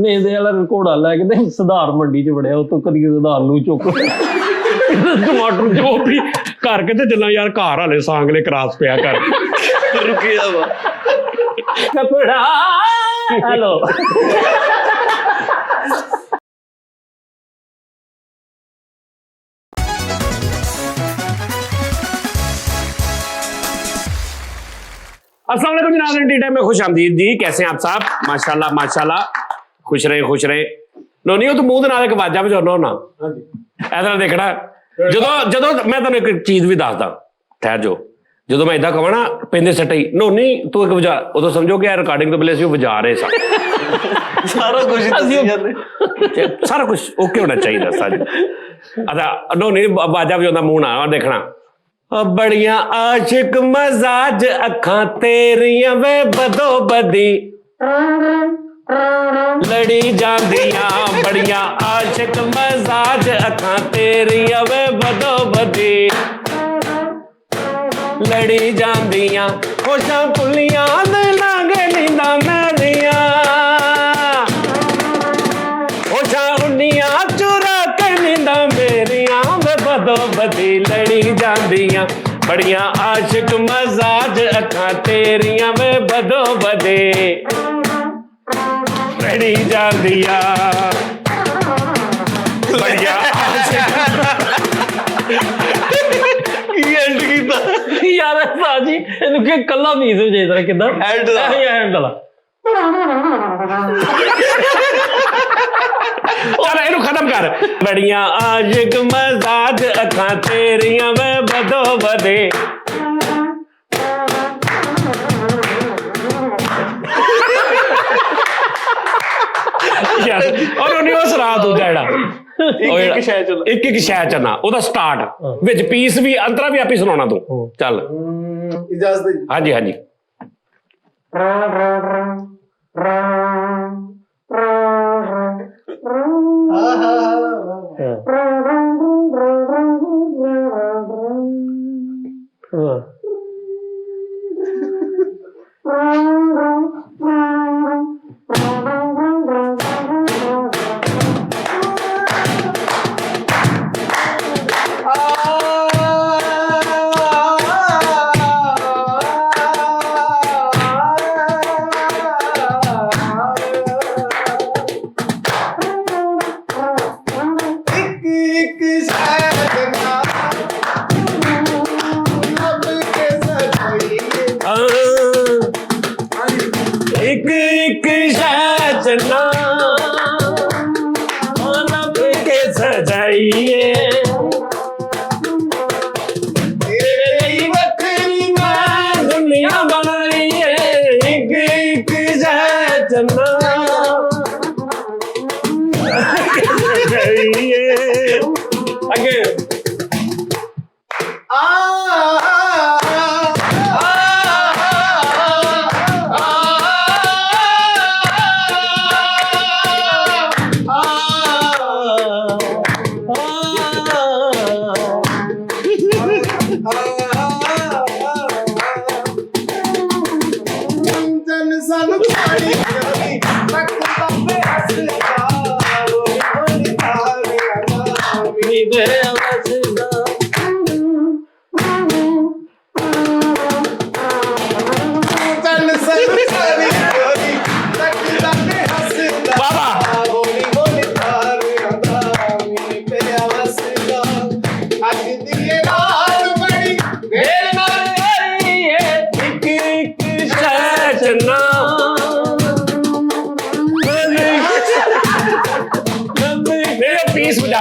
नेदे वाला घोड़ा लैके ते सुधार मंडी च वड़िया उतो कदी सुधार लू चुक टमाटर जो भी करके ते चलना यार घर हाले सांगले क्रास पिया कर रुकिया वा कपड़ा हेलो अस्सलाम वालेकुम जनाब एंटी टाइम में खुश आमदीद जी। कैसे हैं आप साहब? माशाल्लाह माशाल्लाह, खुश रहे खुश रहे। नोनी तू मूँह दे नाल एक वाजा बजाना होना इधर देखना ਜਦੋਂ ਜਦੋਂ मैं तेन एक चीज़ भी दसदा ठहर जो जो मैं इदा कहा ना पेंदे सट्टे ही नोनी तू एक वजा उदों समझो कि रिकॉर्डिंग तो पहले वजा रहे सारा कुछ ओके होना चाहिए सच। अच्छा नोनी वाजा बजा मूँह ना देखना बड़िया आशिक मजाज अखां तेरियां वे बदो बदी लड़ी जांदियां बड़िया आशिक मजाज अखां तेरियां वे बदो बदी लड़ी जांदियां होशां पुलियां दे लागे नींदा मेरियां होशां उन्नियां चुरा के नींदा मेरियां वे बदो बदी लड़ी जांदियां बड़िया आशिक मजाज अखां तेरियां वे बदो बदे लड़ी जांदियां बढ़िया यार साजी इनके कल्ला मीज हो जाए जरा किदा हैंड ला चल इनू खत्म कर बढ़िया आशिक मजाज अखां तेरियां वे बदो बदे और उन्हें वो सुना दो जेड़ा एक एक शय चलना ओदा स्टार्ट विच पीस भी अंतरा भी आप ही सुनाना तू चल इजाजत हाँ जी हाँ जी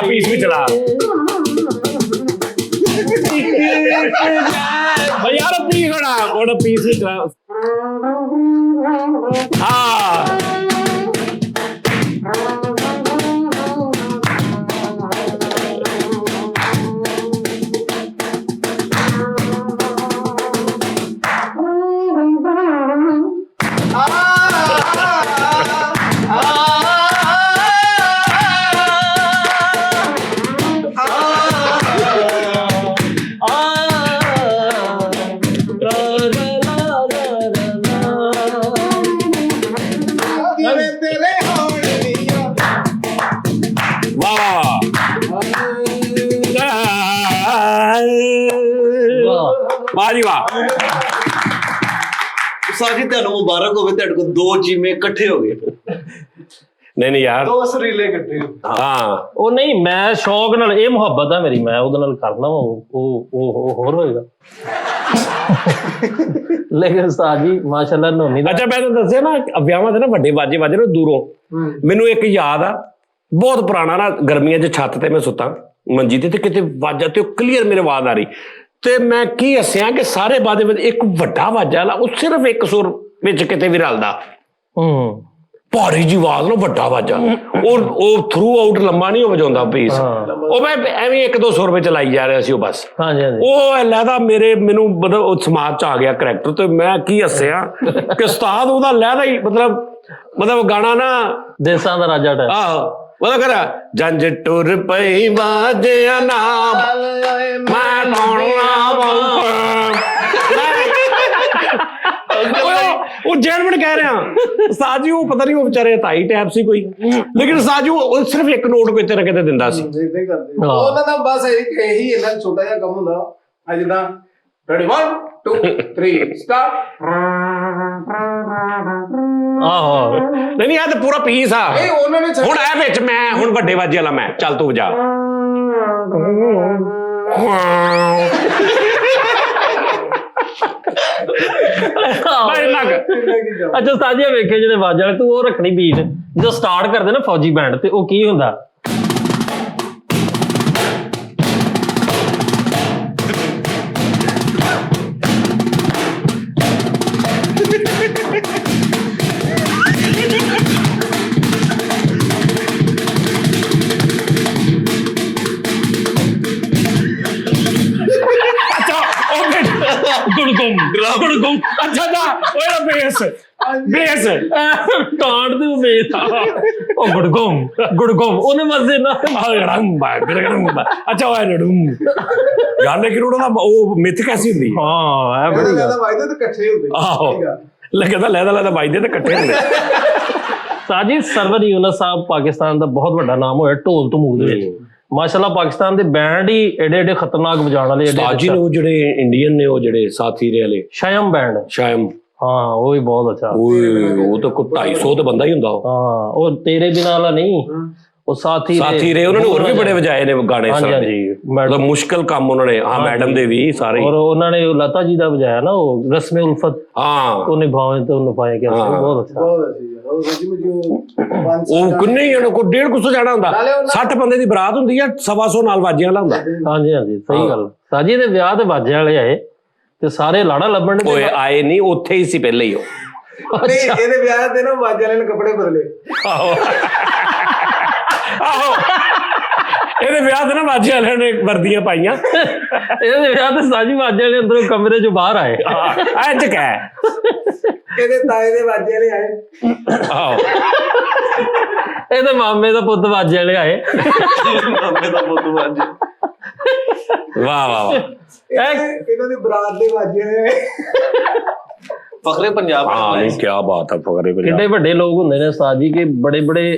पीस भी चला यार पीस होना और पीस भी चला हाँ ਵਾਹ ਜੀ ਵਾਹ। ਸਾਜੀ ਤੁਹਾਨੂੰ ਮੁਬਾਰਕ ਹੋਵੇ, ਤੁਹਾਡੇ ਕੋਲ 2 ਚੀਮੇ ਇਕੱਠੇ ਹੋ ਗਏ। ਨਹੀਂ ਯਾਰ 2 ਸਰੀਲੇ ਇਕੱਠੇ। ਹਾਂ ਉਹ ਨਹੀਂ, ਮੈਂ ਸ਼ੌਕ ਨਾਲ, ਇਹ ਮੁਹੱਬਤ ਆ ਮੇਰੀ, ਮੈਂ ਉਹਦੇ ਨਾਲ ਕਰਨਾ ਵਾ, ਉਹ ਹੋਰ ਹੋਏਗਾ। ਲੇਕਿਨ ਉਸਤਾਦ ਜੀ ਮਾਸ਼ਾਅੱਲਾ ਨੋਨੀ ਦਾ। ਅੱਛਾ ਮੈਂ ਤੁਹਾਨੂੰ ਦੱਸਿਆ ਨਾ ਵਿਆਹਾਂ ਤੇ ਨਾ ਵੱਡੇ ਬਾਜੇ ਵੱਜਦੇ ਨੇ ਦੂਰੋਂ। ਮੈਨੂੰ ਇੱਕ ਯਾਦ ਆ ਬਹੁਤ ਪੁਰਾਣਾ ਨਾ, ਗਰਮੀਆਂ 'ਚ ਛੱਤ ਤੇ ਮੈਂ ਸੁੱਤਾ ਮੰਜੀ ਤੇ ਕਿਤੇ ਵਾਜਾ ਤੇ ਉਹ ਕਲੀਅਰ ਮੇਰੇ ਆਵਾਜ਼ ਆ ਰਹੀ ਤੇ ਮੈਂ ਕੀ ਹੱਸਿਆ ਕਿ ਸਾਰੇ ਬਾਜੇ ਵਿੱਚ ਇੱਕ ਵੱਡਾ ਵਾਜਾ ਲਾ, ਉਹ ਸਿਰਫ ਇੱਕ ਸੁਰ ਵਿੱਚ ਕਿਤੇ ਵੀ ਰਲਦਾ। ਭਾਰੀ ਜੀ ਆਵਾਜ਼ ਨਾਲ ਵੱਡਾ ਵਾਜਾ, ਉਹ ਥਰੂ ਆਊਟ ਲੰਮਾ ਨਹੀਂ ਹੋ ਵਜਾਉਂਦਾ ਪੀਸ। ਉਹ ਮੈਂ ਐਵੇਂ 1-2 ਸੁਰ ਵਿੱਚ ਲਾਈ ਜਾ ਰਿਹਾ ਸੀ ਉਹ ਬਸ। ਉਹ ਲਹਿਦਾ ਮੈਨੂੰ ਮਤਲਬ ਉਹ ਸਮਾਜ 'ਚ ਆ ਗਿਆ ਕਰੈਕਟਰ ਤੇ ਮੈਂ ਕੀ ਹੱਸਿਆ ਕਿ ਉਸਤਾਦ ਉਹਦਾ ਲਹਿਦਾ ਹੀ ਮਤਲਬ ਗਾਣਾ ਨਾ ਦੇਸਾਂ ਦਾ ਰਾਜਾ ਟਾਈਪ। ਆਹੋ ਉਹਦਾ ਕਰ ਜੰਜ ਟੁਰ ਪਈ ਬਾਜਿਆ ਨਾਮ ਮੈਂ ਉਹ ਜੈਨਵਨ ਕਹਿ ਰਿਹਾ ਸਾਜੂ, ਉਹ ਪਤਾ ਨਹੀਂ ਉਹ ਵਿਚਾਰੇ ਤਾਈ ਟੈਪ ਸੀ ਕੋਈ, ਲੇਕਿਨ ਸਾਜੂ ਉਹ ਸਿਰਫ ਇੱਕ ਨੋਟ ਕੋਈ ਤੇ ਕਿਤੇ ਦਿੰਦਾ ਸੀ। ਉਹਨਾਂ ਦਾ ਬਸ ਇਹੀ ਇਹਨਾਂ ਛੋਟਾ ਜਿਹਾ ਕੰਮ ਹੁੰਦਾ ਆ, ਜਿੱਦਾਂ 1 2 3 ਸਟਾਰਟ। ਆਹੋ ਨਹੀਂ ਇਹ ਤਾਂ ਪੂਰਾ ਪੀਸ ਆ। ਹੁਣ ਇਹ ਵਿੱਚ ਮੈਂ ਹੁਣ ਵੱਡੇ ਵਾਜੇ ਵਾਲਾ ਮੈਂ ਚੱਲ ਤੂੰ ਵਜਾ। ਅੱਛਾ ਉਸਤਾਦ ਜੀ ਵੇਖੇ ਜਿਹੜੇ ਵਾਜੇ ਵਾਲੇ, ਤੂੰ ਉਹ ਰੱਖਣੀ ਬੀਟ ਜਦੋਂ ਸਟਾਰਟ ਕਰਦੇ ਨਾ ਫੌਜੀ ਬੈਂਡ ਤੇ, ਉਹ ਕੀ ਹੁੰਦਾ? ਗੁੜਗੁਮ। ਅੱਛਾ ਉਹ ਬੇਸ ਟਾਂਡ ਦੇ ਬੇਸ ਉਹ ਗੁੜਗੁਮ ਉਹਨੇ ਮਜ਼ੇ ਨਾਲ। ਅੱਛਾ ਉਹ ਰੜੂਮ ਗਾਣੇ ਕਿ ਰੋੜਾ ਉਹ ਮਿੱਥ ਕੈਸੀ ਹੁੰਦੀ? ਹਾਂ ਇਹ ਬੜੀ ਗੱਲ ਵਾਇਦੇ ਤੇ ਇਕੱਠੇ ਹੁੰਦੇ। ਆਹੋ ਲੱਗਦਾ ਲੈਦਾ ਵਾਇਦੇ ਤੇ ਇਕੱਠੇ ਹੁੰਦੇ। ਸਾਜੀ ਸਰਵਰ ਯੂਨਸ ਸਾਹਿਬ ਪਾਕਿਸਤਾਨ ਦਾ ਬਹੁਤ ਵੱਡਾ ਨਾਮ ਹੋਇਆ ਢੋਲ ਧਮੂਕ ਦੇ ਵਿੱਚ। ਮਾਸ਼ਾਅੱਲਾ ਪਾਕਿਸਤਾਨ ਦੇ ਬੈਂਡ ਹੀ ਏਡੇ ਖਤਰਨਾਕ ਵਜਾਉਣ ਵਾਲੇ। ਸਾਜੀ ਨੇ ਉਹ ਜਿਹੜੇ ਇੰਡੀਅਨ ਨੇ ਉਹ ਜਿਹੜੇ ਸਾਥੀ ਰੇ ਵਾਲੇ ਸ਼ਾਇਮ ਬੈਂਡ। ਸ਼ਾਇਮ ਹਾਂ ਉਹ ਵੀ ਬਹੁਤ ਅੱਛਾ। ਉਹ ਤਾਂ ਕੋਈ 250 ਤੇ ਬੰਦਾ ਹੀ ਹੁੰਦਾ ਉਹ। ਹਾਂ ਉਹ ਤੇਰੇ ਬਿਨਾਂ ਵਾਲਾ ਨਹੀਂ, ਉਹ ਸਾਥੀ ਰੇ ਉਹਨਾਂ ਨੇ ਹੋਰ ਵੀ ਬੜੇ ਵਜਾਏ ਨੇ ਗਾਣੇ। ਹਾਂਜੀ ਮੁਸ਼ਕਿਲ ਕੰਮ ਉਹਨਾਂ ਨੇ। ਹਾਂ ਮੈਡਮ ਦੇ ਵੀ ਸਾਰੇ। ਔਰ ਉਹਨਾਂ ਨੇ ਲਤਾ ਜੀ ਦਾ ਵਜਾਇਆ ਨਾ ਉਹ ਰਸਮੇ ਉਲਫਤ। ਹਾਂ ਉਹ ਨਿਭਾਵੇਂ ਤੇ ਨਿਭਾਏ ਗਿਆ, ਬਹੁਤ ਅੱਛਾ। ਉਹ ਕਿੰਨੇ ਹੀ ਕੋ 150 ਜਾਣਾ ਹੁੰਦਾ, 60 ਬੰਦੇ ਦੀ ਬਰਾਤ ਹੁੰਦੀ ਆ, 125 ਨਾਲ ਵਾਜਿਆਂ ਵਾਲਾ ਹੁੰਦਾ। ਹਾਂਜੀ ਸਹੀ ਗੱਲ। ਸਾਜੀ ਦੇ ਵਿਆਹ ਤੇ ਵਾਜੇ ਵਾਲੇ ਆਏ ਤੇ ਸਾਰੇ ਲਾੜਾ ਲੱਭਣ ਓਏ ਆਏ ਨਹੀਂ, ਉੱਥੇ ਹੀ ਸੀ ਪਹਿਲੇ ਹੀ ਉਹ। ਇਹਦੇ ਵਿਆਹ ਤੇ ਨਾ ਵਾਜੇ ਵਾਲੇ ਨੇ ਕੱਪੜੇ ਬਦਲੇ। ਆਹੋ ਇਹਦੇ ਵਿਆਹ ਤੇ ਨਾ ਵਾਜੇ ਵਾਲਿਆਂ ਨੇ ਵਰਦੀਆਂ ਪਾਈਆਂ। ਇਹਦੇ ਵਿਆਹ ਤੇ ਸਾਜੀ ਵਾਜੇ ਵਾਲੇ ਅੰਦਰੋਂ ਕਮਰੇ ਚੋਂ ਬਾਹਰ ਆਏ। ਅੱਜ ਕਹਿ ਇਹਦੇ ਤਾਏ ਦੇ ਵਾਜੇ ਵਾਲੇ ਆਏ। ਆਹੋ ਇਹਦੇ ਮਾਮੇ ਦਾ ਪੁੱਤ ਵਾਜੇ ਵਾਲੇ ਆਏ। ਮਾਮੇ ਦਾ ਪੁੱਤ ਵਾਜੇ। ਵਾਹ ਇਹਨਾਂ ਦੀ ਬਰਾਤ ਦੇ ਵਾਜੇ ਨੇ। ਫਖਰੇ ਪੰਜਾਬ। ਹਾਂ ਨਹੀਂ ਕੀ ਬਾਤ ਹੈ, ਫਖਰੇ ਪੰਜਾਬ। ਕਿੰਨੇ ਵੱਡੇ ਲੋਕ ਹੁੰਦੇ ਨੇ ਉਸਤਾਦ ਜੀ ਕਿ ਬੜੇ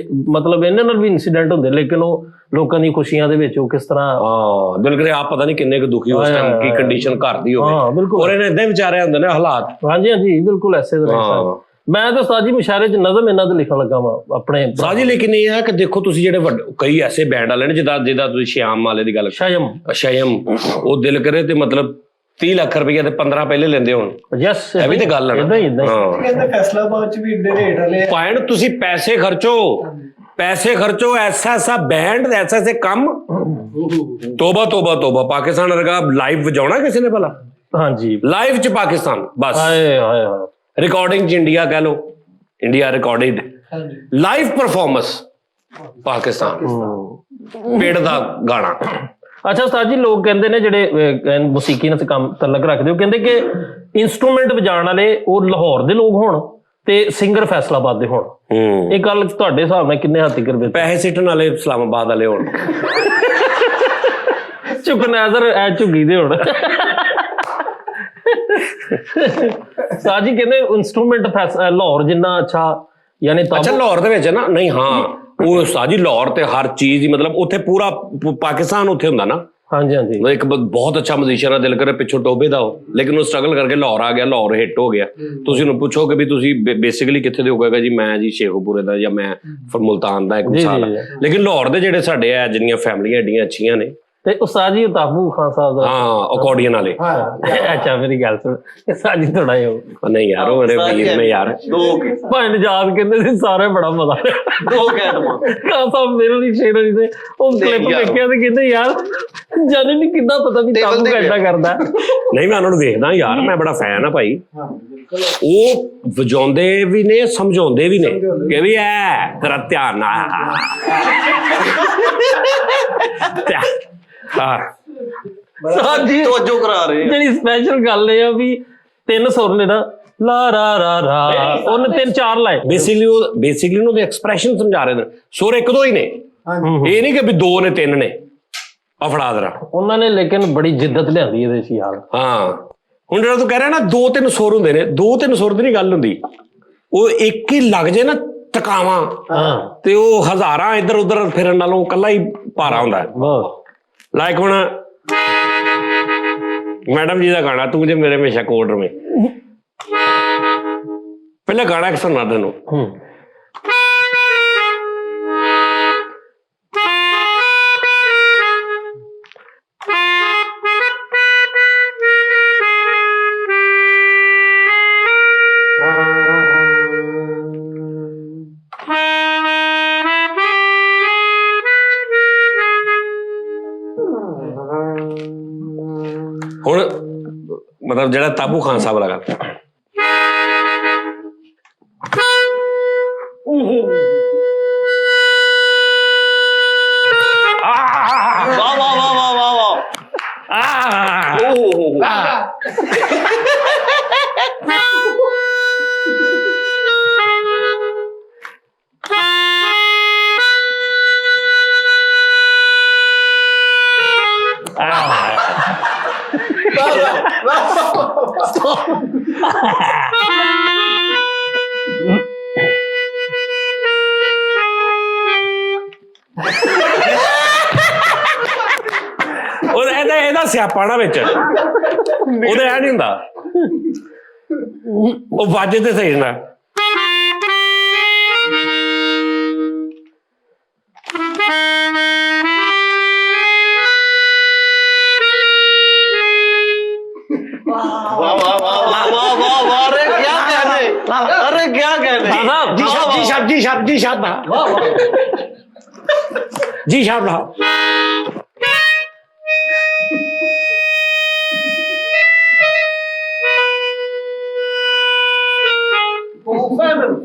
ਮਤਲਬ ਇਹਨਾਂ ਨਾਲ ਵੀ ਇਨਸੀਡੈਂਟ ਹੁੰਦੇ, ਲੇਕਿਨ ਉਹ ਲੋਕਾਂ ਦੀ ਖੁਸ਼ੀਆਂ ਦੇ ਵਿੱਚ ਉਹ ਕਿਸ ਤਰ੍ਹਾਂ। ਹਾਂ ਦਿਲ ਕਰੇ ਆਪ ਪਤਾ ਨਹੀਂ ਕਿੰਨੇ ਕੁ ਦੁਖੀ ਉਸ ਟਾਈਮ ਕੀ ਕੰਡੀਸ਼ਨ ਘਰ ਦੀ ਹੋਵੇ। ਹਾਂ ਬਿਲਕੁਲ। ਔਰ ਇਹਨੇ ਏਦਾਂ ਵਿਚਾਰੇ ਹੁੰਦੇ ਨੇ ਹਾਲਾਤ। ਹਾਂਜੀ ਬਿਲਕੁਲ ਐਸੇ ਤਰ੍ਹਾਂ। ਮੈਂ ਤਾਂ ਉਸਤਾਦ ਜੀ ਮੁਸ਼ਾਇਰੇ ਚ ਨਜ਼ਮ ਇਹਨਾਂ ਤੇ ਲਿਖਣ ਲੱਗਾ ਵਾ ਆਪਣੇ ਸਾਜੀ। ਲੇਕਿਨ ਇਹ ਹੈ ਕਿ ਦੇਖੋ ਤੁਸੀਂ ਜਿਹੜੇ ਕਈ ਐਸੇ ਬੈਂਡ ਵਾਲੇ ਨੇ ਜਿੱਦਾਂ ਤੁਸੀਂ ਸ਼ਿਆਮ ਵਾਲੇ ਦੀ ਗੱਲ, ਸ਼ਾਇਮ ਉਹ ਦਿਲ ਕਰੇ ਤੇ ਮਤਲਬ 30 ਲੱਖ ਰੁਪਏ ਤੇ 15 ਪਹਿਲੇ ਲੈਂਦੇ ਹੋਣ। ਯਸ ਇਹ ਵੀ ਤੇ ਗੱਲ ਹੈ ਨਾ। ਕਹਿੰਦੇ ਫੈਸਲਾਬਾਦ ਚ ਵੀ ਏਡੇ ਰੇਟ ਵਾਲੇ ਪੁਆਇੰਟ। ਤੁਸੀਂ ਪੈਸੇ ਖਰਚੋ ਐਸਾ ਬੈਂਡ ਐਸੇ ਕੰਮ। ਤੋਬਾ ਪਾਕਿਸਤਾਨ ਵਰਗਾ ਲਾਈਵ ਵਜਾਉਣਾ ਕਿਸੇ ਨੇ ਭਲਾ? ਹਾਂਜੀ ਲਾਈਵ ਚ ਪਾਕਿਸਤਾਨ ਬਸ। ਰਿਕਾਰਡਿੰਗ ਚ ਇੰਡੀਆ ਕਹਿ ਲੋ, India recorded live performance Pakistan ਪੇੜ ਦਾ ਗਾਣਾ। ਅੱਛਾ ਉਸਤਾਦ ਜੀ ਲੋਕ ਕਹਿੰਦੇ ਨੇ ਜਿਹੜੇ ਮੌਸੀਕੀ ਨਾਲ ਕੰਮ ਤਲਕ ਰੱਖਦੇ, ਉਹ ਕਹਿੰਦੇ ਕਿ ਇੰਸਟਰੂਮੈਂਟ ਵਜਾਉਣ ਵਾਲੇ ਉਹ ਲਾਹੌਰ ਦੇ ਲੋਕ ਹੋਣ ਤੇ ਸਿੰਗਰ ਫੈਸਲਾਬਾਦ ਦੇ ਹੋਣ। ਇਹ ਗੱਲ ਤੁਹਾਡੇ ਹਿਸਾਬ ਨਾਲ ਕਿੰਨੇ ਹੱਦ ਤੱਕ? ਪੈਸੇ ਸਿੱਟਣ ਵਾਲੇ ਇਸਲਾਮਾਬਾਦ ਵਾਲੇ ਹੋਣ, ਚੁਕਨਾਜ਼ਰ ਐ ਝੁੱਗੀ ਦੇ ਹੋਣ। ਸਾਜੀ ਕਹਿੰਦੇ ਇੰਸਟਰੂਮੈਂਟ ਲਾਹੌਰ ਜਿੰਨਾ ਅੱਛਾ, ਯਾਨੀ ਅੱਛਾ ਲਾਹੌਰ ਦੇ ਵਿੱਚ ਨਾ ਨਹੀਂ। ਹਾਂ ਉਹ ਸਾਜੀ ਲਾਹੌਰ ਤੇ ਹਰ ਚੀਜ਼ ਹੀ ਮਤਲਬ ਉੱਥੇ ਪੂਰਾ ਪਾਕਿਸਤਾਨ ਉੱਥੇ ਹੁੰਦਾ ਨਾ। ਹਾਂਜੀ ਹਾਂਜੀ ਇੱਕ ਬਹੁਤ ਅੱਛਾ ਮਜ਼ੀਸ਼ੀਅਨ ਆ, ਦਿਲ ਕਰੇ ਪਿੱਛੋਂ ਟੋਬੇ ਦਾ ਉਹ, ਲੇਕਿਨ ਉਹ ਸਟਰਗਲ ਕਰਕੇ ਲਾਹੌਰ ਆ ਗਿਆ, ਲਾਹੌਰ ਹਿੱਟ ਹੋ ਗਿਆ। ਤੁਸੀਂ ਉਹਨੂੰ ਪੁੱਛੋਗੇ ਵੀ ਤੁਸੀਂ ਬੇਸਿਕਲੀ ਕਿੱਥੇ ਦੇ ਹੋ, ਕਹੇਗਾ ਜੀ ਮੈਂ ਜੀ ਸ਼ੇਖੂਪੁਰੇ ਦਾ ਜਾਂ ਮੈਂ ਮੁਲਤਾਨ ਦਾ ਇੱਕ ਮਿਸਾਲ। ਲੇਕਿਨ ਲਾਹੌਰ ਦੇ ਜਿਹੜੇ ਸਾਡੇ ਆ ਜਿਹੜੀਆਂ ਫੈਮਲੀਆਂ ਐਡੀਆਂ ਅੱਛੀਆਂ ਨੇ। ਤੇ ਉਸਤਾਦ ਜੀ ਤਾਬੂ ਖਾਨ ਸਾਹਿਬ ਦਾ ਅਕੋਰਡੀਅਨ ਵਾਲੇ। ਅੱਛਾ ਮੇਰੀ ਗੱਲ ਸੁਣ, ਉਸਤਾਦ ਜੀ ਥੋੜਾ ਜਿਹਾ ਨਹੀਂ ਯਾਰ ਉਹ ਮੇਰੇ ਵੀਰ ਨੇ ਯਾਰ। ਭਾਵੇਂ ਯਾਦ ਕਹਿੰਦੇ ਸੀ ਸਾਰੇ ਬੜਾ ਮਜ਼ਾ ਖਾਨ ਸਾਹਿਬ ਮੇਰੇ ਲਈ ਸ਼ੇਰ ਜੀ ਦੇ ਉਹ ਕਲਿੱਪ ਵੇਖਿਆ ਤੇ ਕਹਿੰਦੇ ਯਾਰ ਜਾਨੀ ਨਹੀਂ ਕਿੱਦਾਂ ਪਤਾ ਵੀ ਤਾਬੂ ਕਿੱਦਾਂ ਕਰਦਾ। ਨਹੀਂ ਮੈਂ ਉਹਨਾਂ ਨੂੰ ਵੇਖਦਾ ਯਾਰ, ਮੈਂ ਬੜਾ ਫੈਨ ਆ ਭਾਈ। ਉਹ ਵਜਾਉਂਦੇ ਵੀ ਨੇ ਸਮਝਾਉਂਦੇ ਵੀ ਨੇ ਕਿ ਵੀ ਐ ਤੇਰਾ ਧਿਆਨ ਨਾਲ ਤਵੱਜੋ ਕਰਾ ਰਹੇ। ਜਿਹੜੀ ਸਪੈਸ਼ਲ ਗੱਲ ਇਹ ਆ ਵੀ 3 ਸੁਰ ਨੇ ਨਾ, ਲਾ ਰਾ ਰਾ ਰਾ, ਉਹਨੇ 3-4 ਲਾਏ। ਬੇਸਿਕਲੀ ਉਹਦੇ ਐਕਸਪ੍ਰੈਸ਼ਨ ਸਮਝਾ ਰਹੇ ਨੇ। ਸੁਰ ਇੱਕ ਦੋ ਹੀ ਨੇ, ਇਹ ਨਹੀਂ ਕਿ ਵੀ 2 ਨੇ 3 ਨੇ ਅਫੜਾ ਦਰਾ। ਉਹਨਾਂ ਨੇ ਲੇਕਿਨ ਬੜੀ ਜਿੱਦਤ ਲਿਆਂਦੀ ਇਹਦੇ ਚ ਯਾਰ। ਹਾਂ ਹੁਣ ਜਿਹੜਾ ਤੂੰ ਕਹਿ ਰਿਹਾ ਨਾ 2-3 ਸੁਰ ਹੁੰਦੇ ਨੇ, 2-3 ਸੁਰ ਦੀ ਨਹੀਂ ਗੱਲ ਹੁੰਦੀ। ਉਹ ਇੱਕ ਹੀ ਲੱਗ ਜੇ ਨਾ ਟਕਾਵਾਂ ਤੇ ਉਹ ਹਜ਼ਾਰਾਂ ਇੱਧਰ ਉੱਧਰ ਫਿਰਨ ਨਾਲੋਂ ਇਕੱਲਾ ਹੀ ਭਾਰਾ ਹੁੰਦਾ। ਲਾਈਕ ਹੁਣ ਮੈਡਮ ਜੀ ਦਾ ਗਾਣਾ ਤੂੰ ਜੇ ਮੇਰੇ ਹਮੇਸ਼ਾ ਕੋਡ ਰਵੇਂ, ਪਹਿਲਾਂ ਗਾਣਾ ਇੱਕ ਸੁਣਾ ਤੈਨੂੰ। ਹੁਣ ਮਤਲਬ ਜਿਹੜਾ ਤਾਬੂ ਖਾਨ ਸਾਹਿਬ ਲਗਾ ਇਹਦਾ ਸਿਆਪਾ ਨਾ ਵਿੱਚ ਉਹਦੇ ਇਹ ਨਹੀਂ ਹੁੰਦਾ, ਉਹ ਵਾਜੇ ਤੇ ਸਹੀ ਹੁੰਦਾ। जी साहब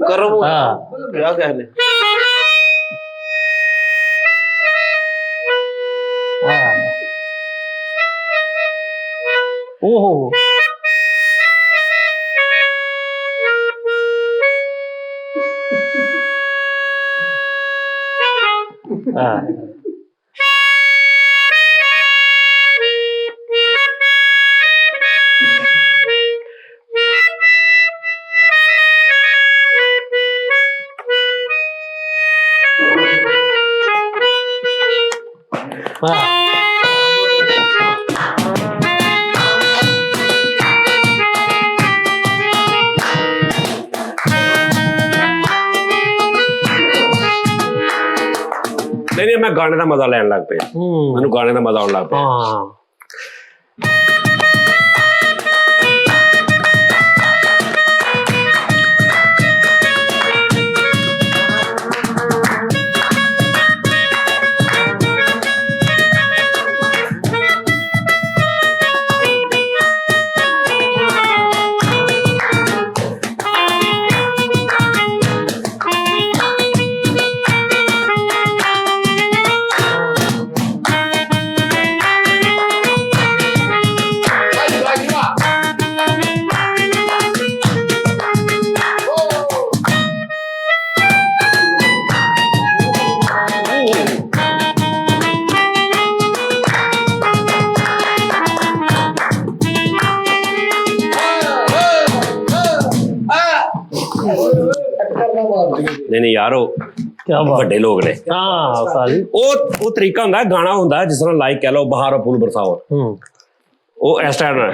करो क्या कहने। ओहो नहीं मैं गाने का मजा लैन लग पिया, मैनू गाने का मजा आने लग पिया। नहीं यारो क्या बात। ਵੱਡੇ ਲੋਕ ਨੇ। हाँ उस्ताद जी। ਉਹ ਤਰੀਕਾ ਹੁੰਦਾ ਗਾਣਾ ਹੁੰਦਾ ਜਿਸ ਤਰ੍ਹਾਂ ਲਾਈਕ ਕਹਿ ਲਓ ਬਹਾਰੋਂ ਫੁੱਲ ਬਰਸਾਓ, ਉਹ ਇਸ ਟਾਈਮ ਨਾਲ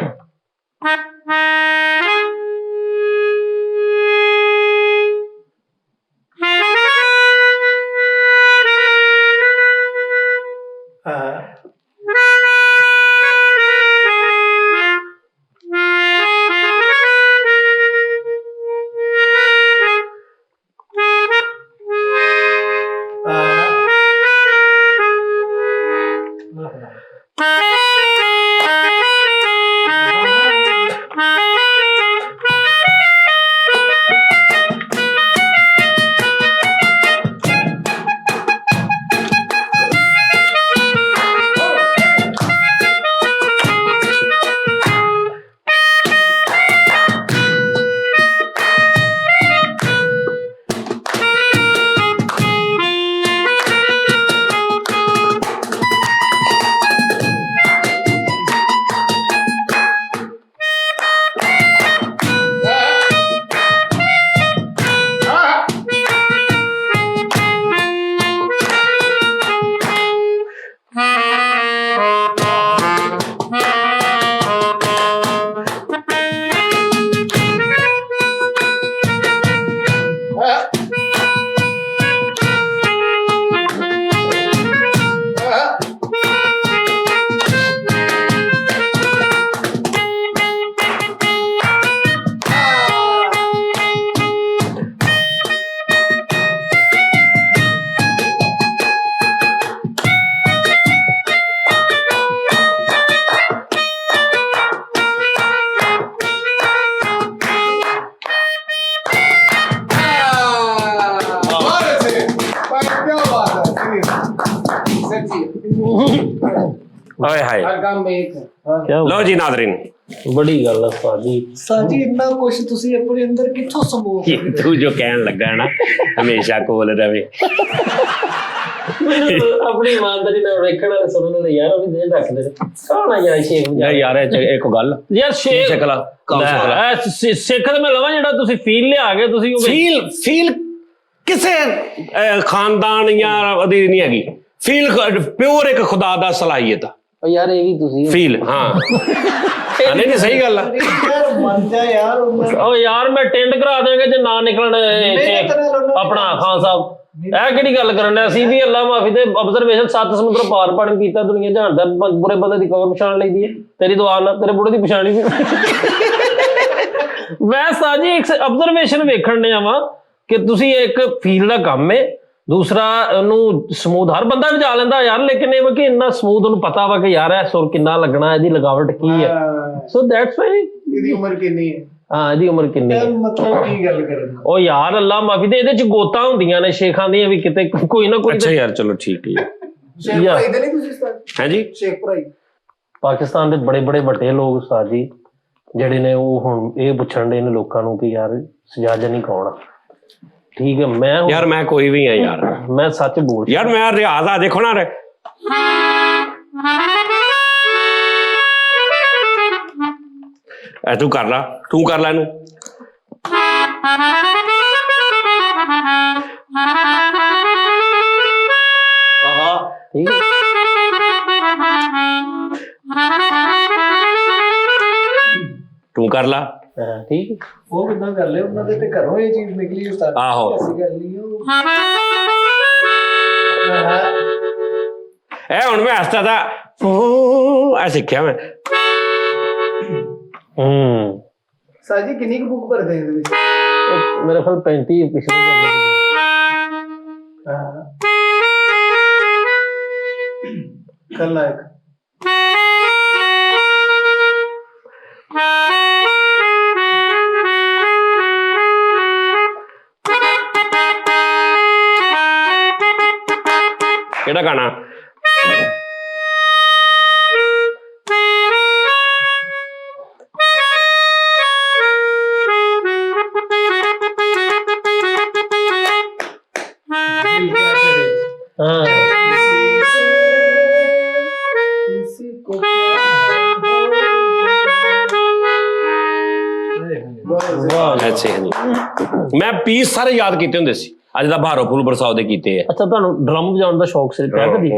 ਹਾਏ ਹਾਏ ਹਰ ਕੰਮ में एक क्या ਲਓ ਜੀ ਨਾਜ਼ਰੀਨ, बड़ी गल है उस्ताद जी। ਸਾਜੀ ਇੰਨਾ ਕੁਛ ਤੁਸੀਂ ਆਪਣੇ ਅੰਦਰ ਕਿੱਥੋਂ ਸਮੋ ਤੂੰ ਜੋ ਕਹਿਣ ਲੱਗਾ ਨਾ ਹਮੇਸ਼ਾ ਕੋਲ ਰਵੇ। अपनी ईमानदारी ਨਾਲ ਵੇਖਣ ਵਾਲੇ ਸੁਣਨ ਵਾਲੇ ਯਾਰ ਉਹ ਵੀ ਦੇ ਰੱਖਦੇ ਨੇ ਸੋਹਣਾ ਯਾਰ ਸ਼ੇਖ ਯਾਰ ਇੱਕ ਗੱਲ ਯਾਰ ਸ਼ੇਖ ਸਿੱਖ ਲਾ, ਕੰਮ ਸਿੱਖ ਲਾ। ਸਿੱਖ ਤੇ ਮੈਂ ਲਵਾਂ ਜਿਹੜਾ ਤੁਸੀਂ ਫੀਲ ਲਿਆ ਕੇ ਤੁਸੀਂ ਉਹ ਫੀਲ ਕਿਸੇ ਖਾਨਦਾਨ ਜਾਂ ਉਹਦੀ ਨਹੀਂ ਹੈਗੀ। ਫੀਲ ਪਿਓਰ ਇੱਕ ਖੁਦਾ ਦਾ ਸਲਾਹੀਅਤ ਯਾਰ ਇਹ ਵੀ ਤੁਸੀਂ ਫੀਲ। ਹਾਂ ਨਹੀਂ ਨਹੀਂ ਸਹੀ ਗੱਲ ਆ। ਯਾਰ ਮੰਨ ਜਾ ਯਾਰ ਉਹ ਯਾਰ ਮੈਂ ਟੈਂਡ ਕਰਾ ਦੇਵਾਂਗੇ ਜੇ ਨਾ ਨਿਕਲਣ ਆਪਣਾ ਖਾਨ ਸਾਹਿਬ। ਇਹ ਕਿਹੜੀ ਗੱਲ ਕਰਨ ਡਿਆ? ਅਸੀਂ ਵੀ ਅੱਲਾ ਮਾਫੀ ਤੇ ਆਬਜ਼ਰਵੇਸ਼ਨ 7 ਸਮੁੰਦਰ ਪਾਰ ਪਾਣੀ ਕੀਤਾ, ਦੁਨੀਆ ਜਾਣਦਾ ਬੁਰੇ ਬੰਦੇ ਦੀ ਕਬਰ ਪਛਾਣ ਲਈਦੀ ਹੈ ਤੇਰੀ ਦੁਆ ਨਾਲ, ਤੇਰੇ ਬੁੜੇ ਦੀ ਪਛਾਣੀ ਵੀ। ਮੈਂ ਸਾਜੀ ਇੱਕ ਆਬਜ਼ਰਵੇਸ਼ਨ ਵੇਖਣ ਡਿਆ ਵਾਂ ਕਿ ਤੁਸੀਂ ਇੱਕ ਫੀਲ ਦਾ ਕੰਮ ਹੈ, ਦੂਸਰਾ ਉਹਨੂੰ ਸਮੂਥ ਹਰ ਬੰਦਾ ਵਜਾ ਲੈਂਦਾ ਯਾਰ, ਲੇਕਿਨ ਇਹ ਵਾ ਕਿ ਇੰਨਾ ਸਮੂਥ ਉਹਨੂੰ ਪਤਾ ਵਾ ਕਿ ਯਾਰ ਇਹ ਸੁਰ ਕਿੰਨਾ ਲੱਗਣਾ, ਇਹਦੀ ਲਗਾਵਟ ਕੀ ਹੈ। ਸੋ ਦੈਟਸ ਵਾਈ ਇਹਦੀ ਉਮਰ ਕਿੰਨੀ ਹੈ? ਹਾਂ ਇਹਦੀ ਉਮਰ ਕਿੰਨੀ ਹੈ? ਮਤਲਬ ਕੀ ਗੱਲ ਕਰਨ ਉਹ ਯਾਰ ਅੱਲਾ ਮਾਫੀ ਤੇ ਇਹਦੇ ਚ ਗੋਤਾਂ ਹੁੰਦੀਆਂ ਨੇ ਸ਼ੇਖਾਂ ਦੀਆਂ ਵੀ, ਕਿਤੇ ਕੋਈ ਨਾ ਕੋਈ। ਅੱਛਾ ਯਾਰ ਚਲੋ ਠੀਕ ਹੈ। ਸ਼ੇਖ ਭਾਈ ਦੇ ਨਹੀਂ ਤੁਸੀਂ ਉਸਤਾਦ? ਹਾਂਜੀ ਸ਼ੇਖ ਭਾਈ ਪਾਕਿਸਤਾਨ ਦੇ ਬੜੇ ਬੜੇ ਵੱਡੇ ਲੋਕ ਉਸਤਾਦ ਜੀ ਜਿਹੜੇ ਨੇ ਉਹ ਹੁਣ ਇਹ ਪੁੱਛਣ ਦੇ ਨੇ ਲੋਕਾਂ ਨੂੰ ਕਿ ਯਾਰ ਸਜਾਦ ਜਾਨੀ ਕੌਣ ਆ। ਠੀਕ ਹੈ ਮੈਂ ਯਾਰ ਮੈਂ ਕੋਈ ਵੀ ਆ ਯਾਰ, ਮੈਂ ਸੱਚ ਬੋਲ ਯਾਰ ਮੈਂ ਰਿਆਜ਼ ਆ ਦੇਖੋ ਨਾ ਰੇ। ਤੂੰ ਕਰ ਲਾ ਇਹਨੂੰ। ਠੀਕ ਹੈ ਤੂੰ ਕਰ ਲਾ। ਠੀਕ ਹੈ ਉਹ ਕਿੱਦਾਂ ਕਰ ਲਿਆ ਉਹਨਾਂ ਦੇ ਤੇ ਘਰੋਂ ਇਹ ਚੀਜ਼ ਨਿਕਲੀ ਉਸਤਾਦ। ਆਹੋ ਐਸੀ ਗੱਲ ਨਹੀਂ ਉਹ ਇਹ ਹੁਣ ਮੈਂ ਹਸਤਾ ਦਾ ਐ ਸਿੱਖਿਆ ਮੈਂ। ਸਾਜੀ ਕਿੰਨੀ ਕੁ ਬੁੱਕ ਭਰਦੇ ਇਹਦੇ ਵਿੱਚ? ਮੇਰੇ ਖਿਆਲ 35 ਪਿਛਲੇ ਕੱਲ ਇੱਕ ਕਿਹੜਾ ਗਾਣਾ? ਮੈਂ ਪੀਸ ਸਾਰੇ ਯਾਦ ਕੀਤੇ ਹੁੰਦੇ ਸੀ। ਅੱਜ ਦਾ ਭਾਰੋ ਫੁੱਲ ਬਰਸਾਓ ਦੇ ਕੀਤੇ ਆ। ਅੱਛਾ ਤੁਹਾਨੂੰ ਡਰਮ ਵਜਾਉਣ ਦਾ ਸ਼ੌਕ ਸੀ ਪਿਆ ਕਦੀ?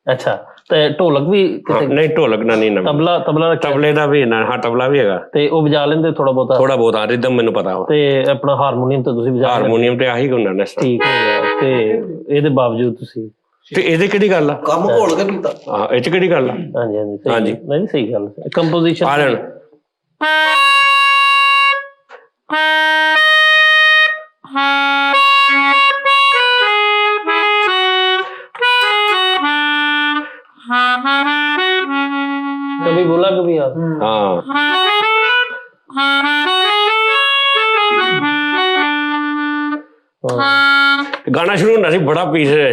ਅੱਛਾ ਤੇ ਢੋਲਕ ਵੀ ਕਿਤੇ? ਨਹੀਂ ਢੋਲਕ ਨਾ ਨਹੀਂ, ਤਬਲਾ ਤਬਲੇ ਦਾ ਵੀ ਨਾ, ਹਾਂ ਤਬਲਾ ਵੀ ਹੈਗਾ। ਤੇ ਉਹ ਵਜਾ ਲੈਂਦੇ ਥੋੜਾ ਬਹੁਤਾ? ਥੋੜਾ ਬਹੁਤ ਆ, ਰਿਦਮ ਮੈਨੂੰ ਪਤਾ ਵਾ। ਤੇ ਆਪਣਾ ਹਾਰਮੋਨੀਅਮ ਤੇ ਤੁਸੀਂ ਵਜਾ? ਹਾਰਮੋਨੀਅਮ ਤੇ ਆਹੀ ਗੁੰਨਾ ਨੇ। ਠੀਕ ਹੋ ਗਿਆ। ਤੇ ਇਹਦੇ ਬਾਵਜੂਦ ਤੁਸੀਂ ਤੇ ਇਹਦੇ ਕਿਹੜੀ ਗੱਲ ਆ? ਕੰਮ ਘੋਲ ਕੇ ਪੀਤਾ। ਹਾਂ ਇਹ ਚ ਕਿਹੜੀ ਗੱਲ ਆ? ਹਾਂਜੀ ਹਾਂਜੀ ਹਾਂਜੀ ਨਹੀਂ ਸਹੀ ਗੱਲ। ਕੰਪੋਜੀਸ਼ਨ ਆ ਲੈਣ कभी बोला कभी आप? हाँ गाना शुरू होना सी बड़ा पीस है।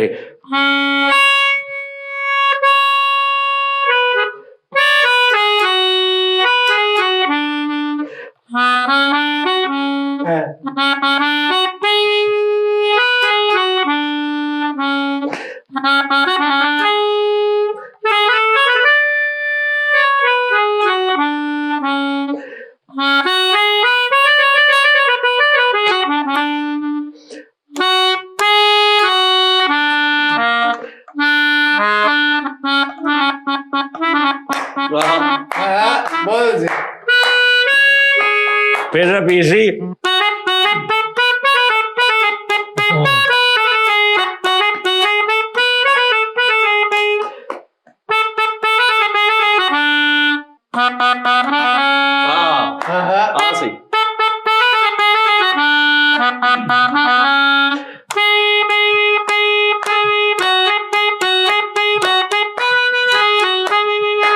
फिर पीसी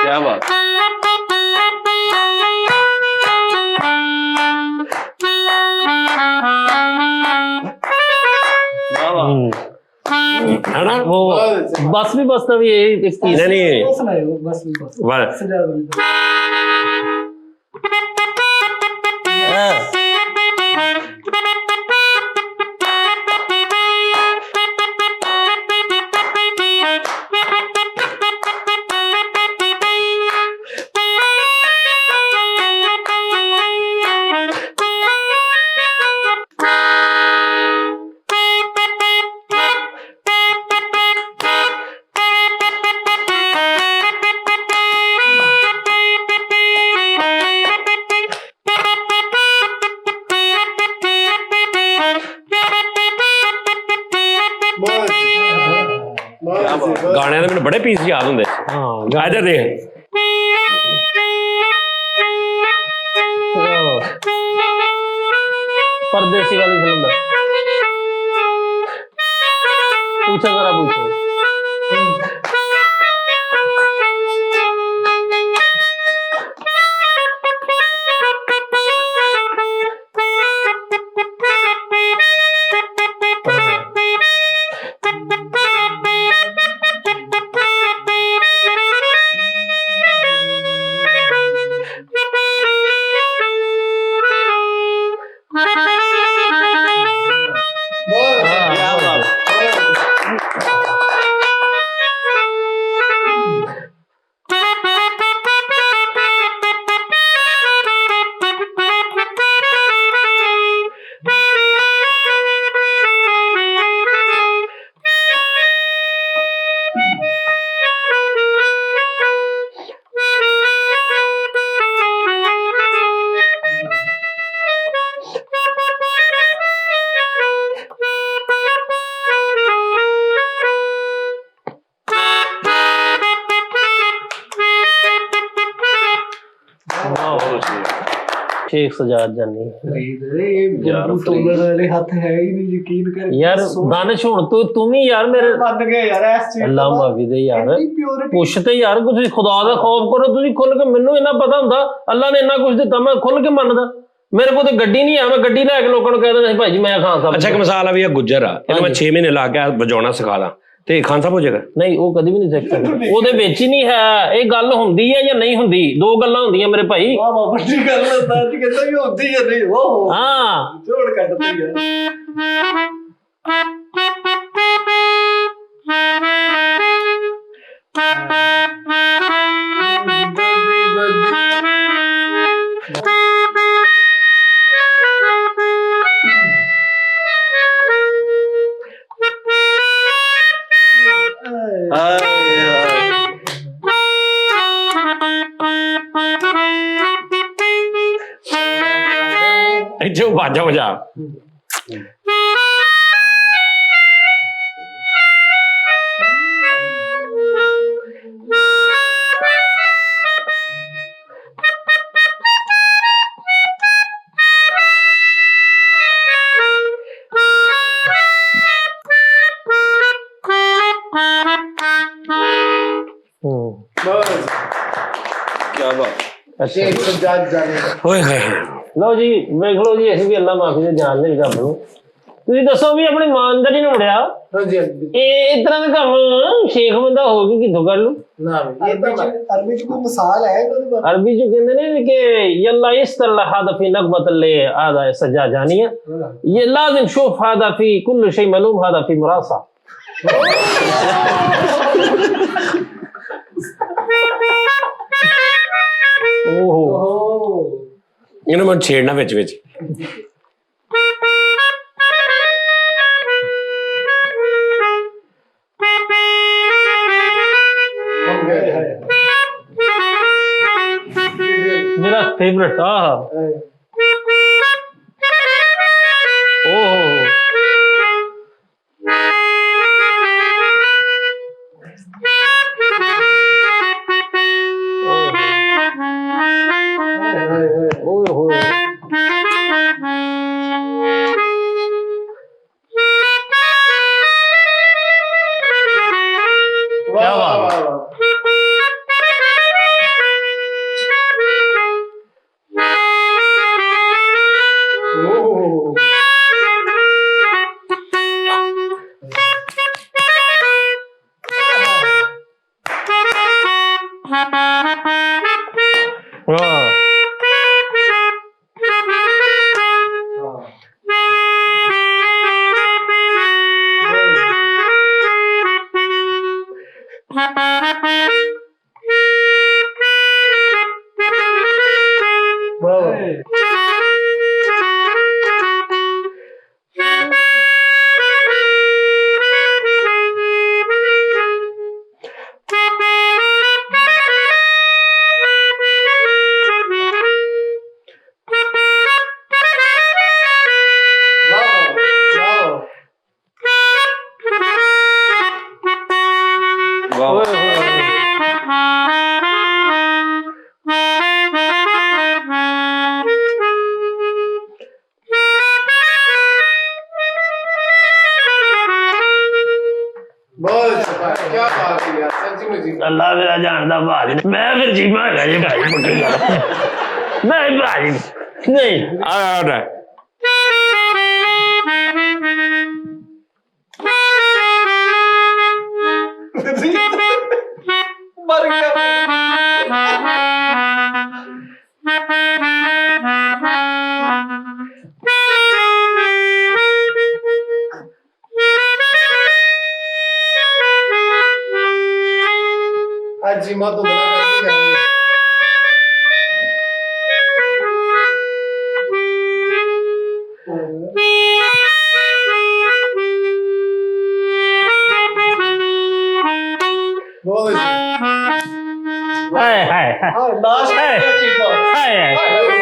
क्या बात। है ना वो बस भी बसता भी यही एक चीज है। नहीं वो सुनाओ बस बस सजाद वाली। गाने ਦੇ ਮੈਨੂੰ ਬੜੇ ਪੀਸ ਯਾਦ ਹੁੰਦੇ। ਹਾਂ ਇੱਧਰ ਦੇਖ परदेसी वाली फिल्म में पूछो जरा पूछो। शेख सजाद जानी यार तोलने वाले हाथ है ही नहीं, यकीन कर यार दानिश हुण तू भी यार मेरे बन गए यार इस चीज अल्लाह माफी दे यार प्योरिटी पुछते यार कुछ खुदा दा खौफ करो तुसी खुल के मैनू इन्ना पता हुंदा अल्लाह ने इन्ना कुछ दिता मैं खुल के मनदा मेरे को तो गड्डी नहीं है मैं गड्डी लैके लोगों को कह देना भाई जी मैं खान साहब। अच्छा एक मिसाल अभी गुज्जर आ ਇਹਨੂੰ ਮੈਂ 6 ਮਹੀਨੇ ਲਾ ਕੇ ਵਜਾਉਣਾ ਸਿਖਾ ਦਾਂ ਤੇ ਖਾਨ ਸਾਹਿਬ ਹੋ ਜਾਏਗਾ? ਨਹੀਂ ਉਹ ਕਦੀ ਵੀ ਨਹੀਂ ਸਿੱਖ ਸਕਦਾ ਉਹਦੇ ਵਿੱਚ ਹੀ ਨਹੀਂ ਹੈ। ਇਹ ਗੱਲ ਹੁੰਦੀ ਹੈ ਜਾਂ ਨਹੀਂ ਹੁੰਦੀ, ਦੋ ਗੱਲਾਂ ਹੁੰਦੀਆਂ ਮੇਰੇ ਭਾਈ। ਵਾਹ ਵਾਹ ਵੱਡੀ ਗੱਲ ਹੁੰਦਾ ਜੀ, ਕਹਿੰਦਾ ਵੀ ਹੁੰਦੀ ਹੈ ਨਹੀਂ ਉਹ ਹਾਂ ਜੋੜ ਕੱਢਦੀ ਹੈ। ਇੱਥੇ ਬਾਜਾ ਵਜਾ शेख सज्जाद जाने ਓਏ ਹੋਏ ਲਓ ਜੀ ਵੇਖ ਲਓ ਜੀ ਅਸੀਂ ਵੀ ਅੱਲਾ ਮਾਫੀ ਦੇ ਜਾਣਦੇ ਨਹੀਂ ਰੱਬ ਨੂੰ ਤੁਸੀਂ ਦੱਸੋ ਵੀ ਆਪਣੀ ਇਮਾਨਦਾਰੀ ਨਾਲ ਮੁੜਿਆ हाँ जी ਇਹ ਇਸ ਤਰ੍ਹਾਂ ਦਾ ਕੰਮ ਸ਼ੇਖ ਬੰਦਾ ਹੋ ਕੇ ਕਿੱਥੋਂ ਕਰ ਲੂ ना ये तो अरबी च कोई मिसाल है कोई बात ਅਰਬੀ ਚ ਕਹਿੰਦੇ ਨੇ ਕਿ ਯੱਲਾ ਇਸਤਲਾ ਹਾਦਾ ਫੀ ਨਕਬਤ ਲੈ ਆਦਾ ਸਜਾ ਜਾਨੀਆ ਇਹ ਲਾਜ਼ਮ ਸ਼ੂਫ ਹਾਦਾ ਫੀ ਕੁੱਲ ਸ਼ੈ ਮਾਲੂਮ ਹਾਦਾ ਫੀ ਮੁਰਾਸਾ ਓਹੋ ਇਹਨੂੰ ਮੈਂ ਛੇੜਨਾ ਵਿੱਚ ਵਿੱਚ मेरा फेवरेट ओहो ओहो क्या बात वाह क्या बात है यार सच्ची में जी अल्लाह मेरा जानता भाजी मैं फिर जीमा है ये भाई पक्की गल नहीं भाजी नहीं ਆ मर गया आज जी मत बना करके जाएंगे हाय हाय हाय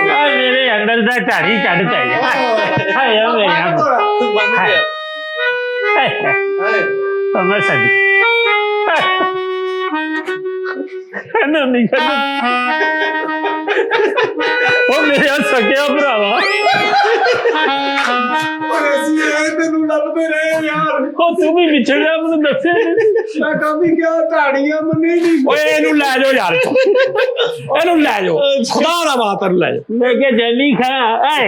हाय मेरे अंदर दा टाड़ी चढ़ चाहिए हाय यार मेरे हाय हाय मैं सद ना नहीं ओ मेरे सकिया भरावा तेन लभते रहे यार ओ तू भी विछड़िया मैनू दसे मैं कभी क्या ढाड़ियां मनी नहीं ਓਏ ਇਹਨੂੰ ਲੈ ਜਾਓ ਯਾਰ ਇਹਨੂੰ ਲੈ ਜਾਓ ਖੁਦਾ ਦਾ ਬਾਤ ਲੈ ਜਾਓ मैं क्या जनी खा आए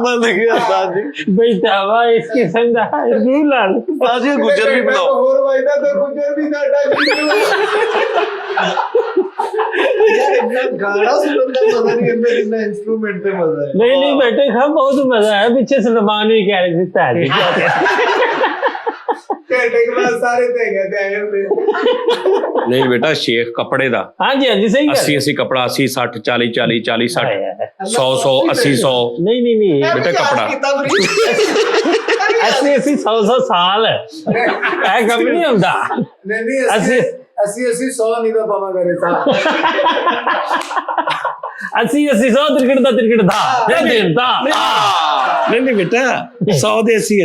बंद गया दादी बेटावा इसकी संगा दूलाल दादी गुजर भी बुलाओ और वायदा तो गुजर भी साडा यार इतना गाना सुनने का मजा नहीं अंदर इतना इंस्ट्रूमेंट पे मजा है नहीं नहीं बेटे खा बहुत मजा है पीछे सलमान भी कह रहे थे ताली घंटे के बाद सारे ते गए थे आए थे ਨਹੀਂ ਬੇਟਾ ਸ਼ੇਖ ਕੱਪੜੇ ਦਾ हाँ जी हाँ जी सही है 80 कपड़ा 80 60 40 40 40 60 100 100 80 100 नहीं नहीं नहीं बेटा कपड़ा 80 100 ਸਾਲ ਇਹ ਕੰਮ ਨਹੀਂ ਹੁੰਦਾ। ਨਹੀਂ ਅਸੀਂ 100 ਨਹੀਂ ਤਾਂ ਪਾਵਾਂ ਕਰੇ ਸਾਹਿਬ। 80 100 ਤ੍ਰਿਕਟ ਦਾ ਦਿਨ ਦਾ ਨਹੀਂ ਬੇਟਾ 100 ਦੇ 80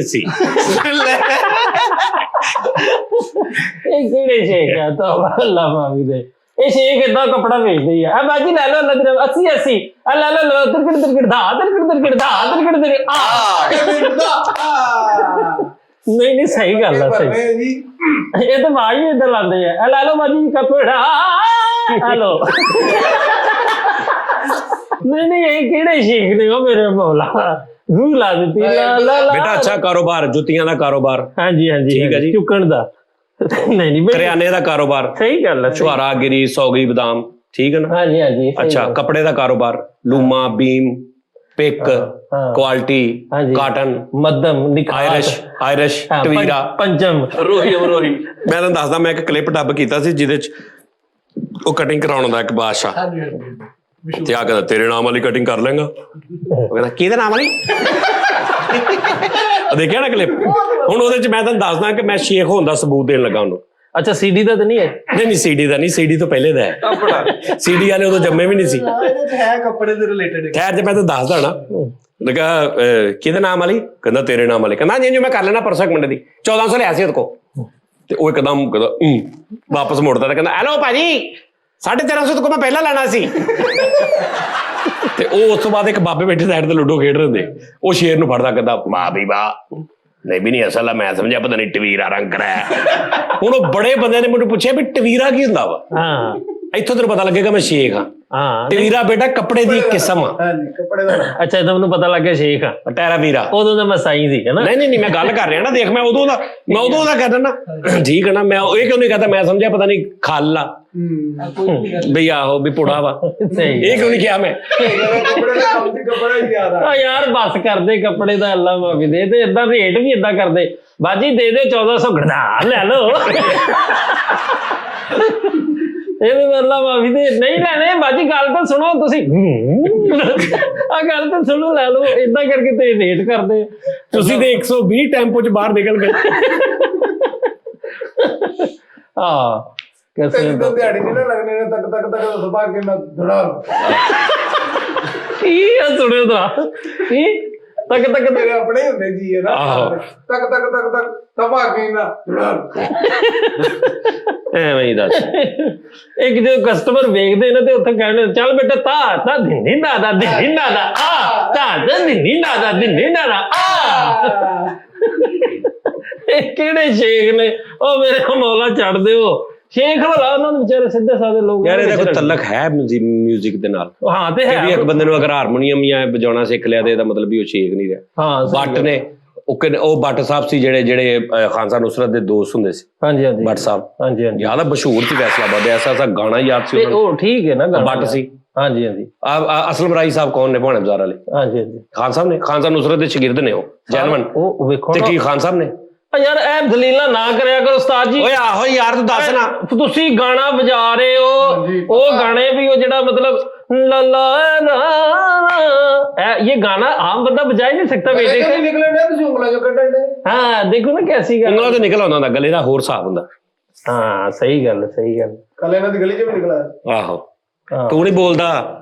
ਇਹ ਕਿਹੜੇ ਸ਼ੇਖ ਆ ਤਾਂ ਅੱਲਾ ਮਾਫੀ ਦੇ। ਇਹ ਸ਼ੇਖ ਏਦਾਂ ਕੱਪੜਾ ਵੇਚਦੇ ਆ ਬਾਜੀ ਲੈ ਲਓ 80 ਆ ਲੈ ਲਓ ਤ੍ਰਿਕਟ ਦਾ ਨਹੀਂ ਸਹੀ ਗੱਲ ਆ ਸਹੀ। ਇਹ ਤਾਂ ਬਾਜੀ ਏਦਾਂ ਲਾਉਂਦੇ ਆ ਲੈ ਲਓ ਬਾਜੀ ਕੱਪੜਾ ਹੈਲੋ। ਨਹੀਂ ਇਹ ਕਿਹੜੇ ਸ਼ੇਖ ਨੇ ਉਹ ਮੇਰੇ ਮੌਲਾ ਰੂਹ ਲਾ ਦਿੱਤੀ ਲਾ ਬੇਟਾ ਅੱਛਾ ਕਾਰੋਬਾਰ ਜੁੱਤੀਆਂ ਦਾ ਕਾਰੋਬਾਰ ਹਾਂਜੀ ਠੀਕ ਹੈ ਜੀ ਚੁੱਕਣ ਦਾ ਨਹੀਂ ਕਰਿਆਨੇ ਦਾ ਕਾਰੋਬਾਰ ਸਹੀ ਗੱਲ ਹੈ ਛੁਹਾਰਾ ਗਿਰੀ ਸੌਗੀ ਬਦਾਮ ਠੀਕ ਹੈ ਨਾ ਹਾਂਜੀ ਅੱਛਾ ਕੱਪੜੇ ਦਾ ਕਾਰੋਬਾਰ ਲੂਮਾ ਬੀਮ ਪਿਕ ਕੁਆਲਿਟੀ ਕਾਟਨ ਮੱਧਮ ਆਇਰਿਸ਼ ਟਵੀਰਾ ਪੰਜਮ ਰੋਹੀ ਮੈਂ ਤੁਹਾਨੂੰ ਦੱਸਦਾ ਮੈਂ ਇੱਕ ਕਲਿੱਪ ਡੱਬ ਕੀਤਾ ਸੀ ਜਿਹਦੇ ਚ ਉਹ ਕਟਿੰਗ ਕਰਾਉਣ ਦਾ ਇੱਕ ਬਾਦਸ਼ਾਹ ਤੇ ਆ ਕਹਿੰਦਾ ਤੇਰੇ ਨਾਮ ਵਾਲੀ ਕਟਿੰਗ ਕਰ ਲੈਂਗਾ ਉਹ ਕਹਿੰਦਾ ਕਿਹਦੇ ਨਾਮ ਵਾਲੀ ਦੇਖਿਆ ਨਾ ਕਲਿੱਪ ਹੁਣ ਉਹਦੇ ਚ ਮੈਂ ਤੁਹਾਨੂੰ ਦੱਸਦਾ ਕਿ ਮੈਂ ਸ਼ੇਖ ਹੋਣ ਦਾ ਸਬੂਤ ਦੇਣ ਲੱਗਾ ਉਹਨੂੰ ਅੱਛਾ ਸੀਡੀ ਦਾ ਤਾਂ ਨਹੀਂ ਹੈ ਨਹੀਂ ਸੀਡੀ ਦਾ ਨਹੀਂ ਸੀਡੀ ਤੋਂ ਪਹਿਲੇ ਦਾ ਹੈ ਕੱਪੜਾ ਸੀਡੀ ਵਾਲੇ ਉਦੋਂ ਜੰਮੇ ਵੀ ਨਹੀਂ ਸੀ ਹੈ ਕੱਪੜੇ ਦੇ ਰਿਲੇਟਡ ਖੈਰ ਜੇ ਮੈਂ ਤੁਹਾਨੂੰ ਦੱਸਦਾ ਨਾ ਲਗਾ ਕਿਹਦੇ ਨਾਮ ਵਾਲੀ ਕਹਿੰਦਾ ਤੇਰੇ ਨਾਮ ਵਾਲੀ ਕਹਿੰਦਾ ਜੀ ਮੈਂ ਕਰ ਲੈਣਾ ਪਰਸੋਂ ਇੱਕ ਮਿੰਟ ਦੀ 1400 ਲਿਆ ਸੀ ਉਹਦੇ ਕੋ ਤੇ ਉਹ ਇੱਕਦਮ ਕਹਿੰਦਾ ਵਾਪਸ ਮੁੜਦਾ ਤੇ ਕਹਿੰਦਾ ਹੈਲੋ ਭਾਜੀ 1350 ਤੋਂ ਮੈਂ ਪਹਿਲਾਂ ਲੈਣਾ ਸੀ ਤੇ ਉਹ ਉਸ ਤੋਂ ਬਾਅਦ ਇੱਕ ਬਾਬੇ ਬੈਠੇ ਸਾਈਡ ਤੇ ਲੂਡੋ ਖੇਡ ਰਹੇ ਹੁੰਦੇ ਉਹ ਸ਼ੇਰ ਨੂੰ ਫੜਦਾ ਕਹਿੰਦਾ ਵਾਹ ਵੀ ਵਾਹ ਨਹੀਂ ਵੀ ਨਹੀਂ ਅਸਲ ਆ ਮੈਂ ਸਮਝਿਆ ਪਤਾ ਨਹੀਂ ਟਵੀਰਾ ਰੰਗ ਕਰਾਇਆ ਹੁਣ ਉਹ ਬੜੇ ਬੰਦੇ ਨੇ ਮੈਨੂੰ ਪੁੱਛਿਆ ਵੀ ਟਵੀਰਾ ਕੀ ਹੁੰਦਾ ਵਾ ਹਾਂ ਇੱਥੋਂ ਤੈਨੂੰ ਪਤਾ ਲੱਗੇਗਾ ਮੈਂ ਸ਼ੇਖ ਹਾਂ ਟਵੀਰਾ ਬੇਟਾ ਕੱਪੜੇ ਦੀ ਇੱਕ ਕਿਸਮ ਆ ਕੱਪੜੇ ਦਾ ਅੱਛਾ ਇਹਦਾ ਮੈਨੂੰ ਪਤਾ ਲੱਗ ਗਿਆ ਸ਼ੇਖ ਆ ਟੈਰਾ ਵੀਰਾ ਉਦੋਂ ਤਾਂ ਮੈਂ ਸਾਈ ਸੀ ਨਾ ਨਹੀਂ ਮੈਂ ਗੱਲ ਕਰ ਰਿਹਾ ਨਾ ਦੇਖ ਮੈਂ ਉਦੋਂ ਦਾ ਕਹਿ ਦਿੰਦਾ ਠੀਕ ਹੈ ਨਾ ਮੈਂ ਇਹ ਕਿਉਂ ਨਹੀਂ ਕਹਤਾ ਮੈਂ ਸਮਝਿਆ ਪਤਾ ਨਹੀਂ ਖਾਲ ਆ ਬਈ ਆਹੋ ਵੀ ਪੁੜਾ ਵਾ ਇਹ ਕਿਉਂ ਨਹੀਂ ਕਿਹਾ ਮੈਂ ਯਾਰ ਬਸ ਕਰਦੇ ਕੱਪੜੇ ਦਾ ਅੱਲਾ ਮਾਫੀ ਦੇ ਤੇ ਏਦਾਂ ਰੇਟ ਵੀ ਏਦਾਂ ਕਰਦੇ ਬਾਜੀ ਦੇ 1400 ਗੜਾ ਲੈ ਲਓ ਇਹਦੇ ਅੱਲਾ ਮਾਫੀ ਦੇ ਨਹੀਂ ਲੈਣੇ ਬਾਜੀ ਗੱਲ ਤਾਂ ਸੁਣੋ ਤੁਸੀਂ ਆ ਗੱਲ ਤਾਂ ਸੁਣੋ ਲੈ ਲਓ ਏਦਾਂ ਕਰਕੇ ਤੇ ਰੇਟ ਕਰਦੇ ਤੁਸੀਂ ਤੇ 120 ਟੈਂਪੋ ਚ ਬਾਹਰ ਨਿਕਲ ਗਏ ਹਾਂ कैसे दिहाड़ी नहीं ना लगने तक तक तक दबा के ना धड़ा ये सुनो तो तक तक मेरे अपने होते जी है ना तक तक तक तक दबा के ना धड़ा ਐਵੇਂ ਹੀ ਦੱਸ ਇੱਕ ਜੋ ਕਸਟਮਰ ਵੇਖਦੇ ਨੇ ਤੇ ਉੱਥੇ ਕਹਿੰਦੇ ਚੱਲ ਬੇਟਾ ਤਾ ਦਿੰਦੀ ਦਾਦਾ ਆ ਤਾ ਦਿੰਦੀ ਦਾਦਾ ਆ ਇਹ ਕਿਹੜੇ ਸ਼ੇਖ ਨੇ ਉਹ ਮੇਰੇ ਮੌਲਾ ਛੱਡ ਦਿਓ ਸ਼ੇਖ ਵਾਲਾ ਉਹਨਾਂ ਨੂੰ ਵਿਚਾਰੇ ਸਿੱਧੇ ਸਾਦੇ ਲੋਕ ਯਾਰ ਇਹਦਾ ਕੋਈ ਤਲਕ ਹੈ ਮਿਊਜ਼ਿਕ ਦੇ ਨਾਲ ਹਾਂ ਤੇ ਹੈ ਵੀ ਇੱਕ ਬੰਦੇ ਨੂੰ ਅਗਰ ਹਾਰਮੋਨੀਅਮ ਜਾਂ ਵਜਾਉਣਾ ਸਿੱਖ ਲਿਆ ਤੇ ਇਹਦਾ ਮਤਲਬ ਵੀ ਉਹ ਸ਼ੇਖ ਨਹੀਂ ਰਿਹਾ ਹਾਂ ਬੱਟ ਨੇ ਉਹ ਬੱਟ ਸਾਹਿਬ ਸੀ ਜਿਹੜੇ ਖਾਨ ਸਾਹਿਬ ਨੁਸਰਤ ਦੇ ਦੋਸਤ ਹੁੰਦੇ ਸੀ ਹਾਂਜੀ ਬੱਟ ਸਾਹਿਬ ਹਾਂਜੀ ਯਾਦ ਆ ਮਸ਼ਹੂਰ ਸੀ ਫੈਸਲਾਬਾਦ ਐਸਾ ਗਾਣਾ ਯਾਦ ਸੀ ਉਹ ਠੀਕ ਹੈ ਨਾ ਬੱਟ ਸੀ ਹਾਂਜੀ ਅਸਲਮ ਰਾਈ ਸਾਹਿਬ ਕੌਣ ਨੇ ਭਾਣੇ ਬਾਜ਼ਾਰ ਵਾਲੇ ਹਾਂਜੀ ਖਾਨ ਸਾਹਿਬ ਨੇ ਖਾਨ ਸਾਹਿਬ ਨੁਸਰਤ ਦੇ ਸ਼ਾਗਿਰਦ ਨੇ ਉਹ ਜੈਨਵਨ ਉਹ ਵੇਖੋ ਤੇ ਕੀ ਖਾਨ ਸਾਹਿਬ ਨੇ ਯਾਰ ਇਹ ਦਲੀਲਾਂ ਨਾ ਕਰਿਆ ਕਰੋ ਉਸਤਾਦ ਜੀ ਓਏ ਆਹੋ ਯਾਰ ਤੂੰ ਦੱਸ ਨਾ ਤੁਸੀਂ ਗਾਣਾ ਵਜਾ ਰਹੇ ਹੋ ਉਹ ਗਾਣੇ ਵੀ ਉਹ ਜਿਹੜਾ ਮਤਲਬ ये गाना आम बंदा बजा ही नहीं सकता बेटे हाँ देखो ना कैसी गल ਉਂਗਲਾਂ ਤੋਂ ਨਿਕਲ ਆਉਂਦਾ ਹੁੰਦਾ ਗਲੇ ਦਾ ਹੋਰ ਸਾਫ ਹੁੰਦਾ हाँ सही गल ਕੱਲ ਇਹਨਾਂ ਦੀ ਗਲੀ 'ਚ ਵੀ ਨਿਕਲਾ ਆਹੋ ਤੂੰ ਨਹੀਂ ਬੋਲਦਾ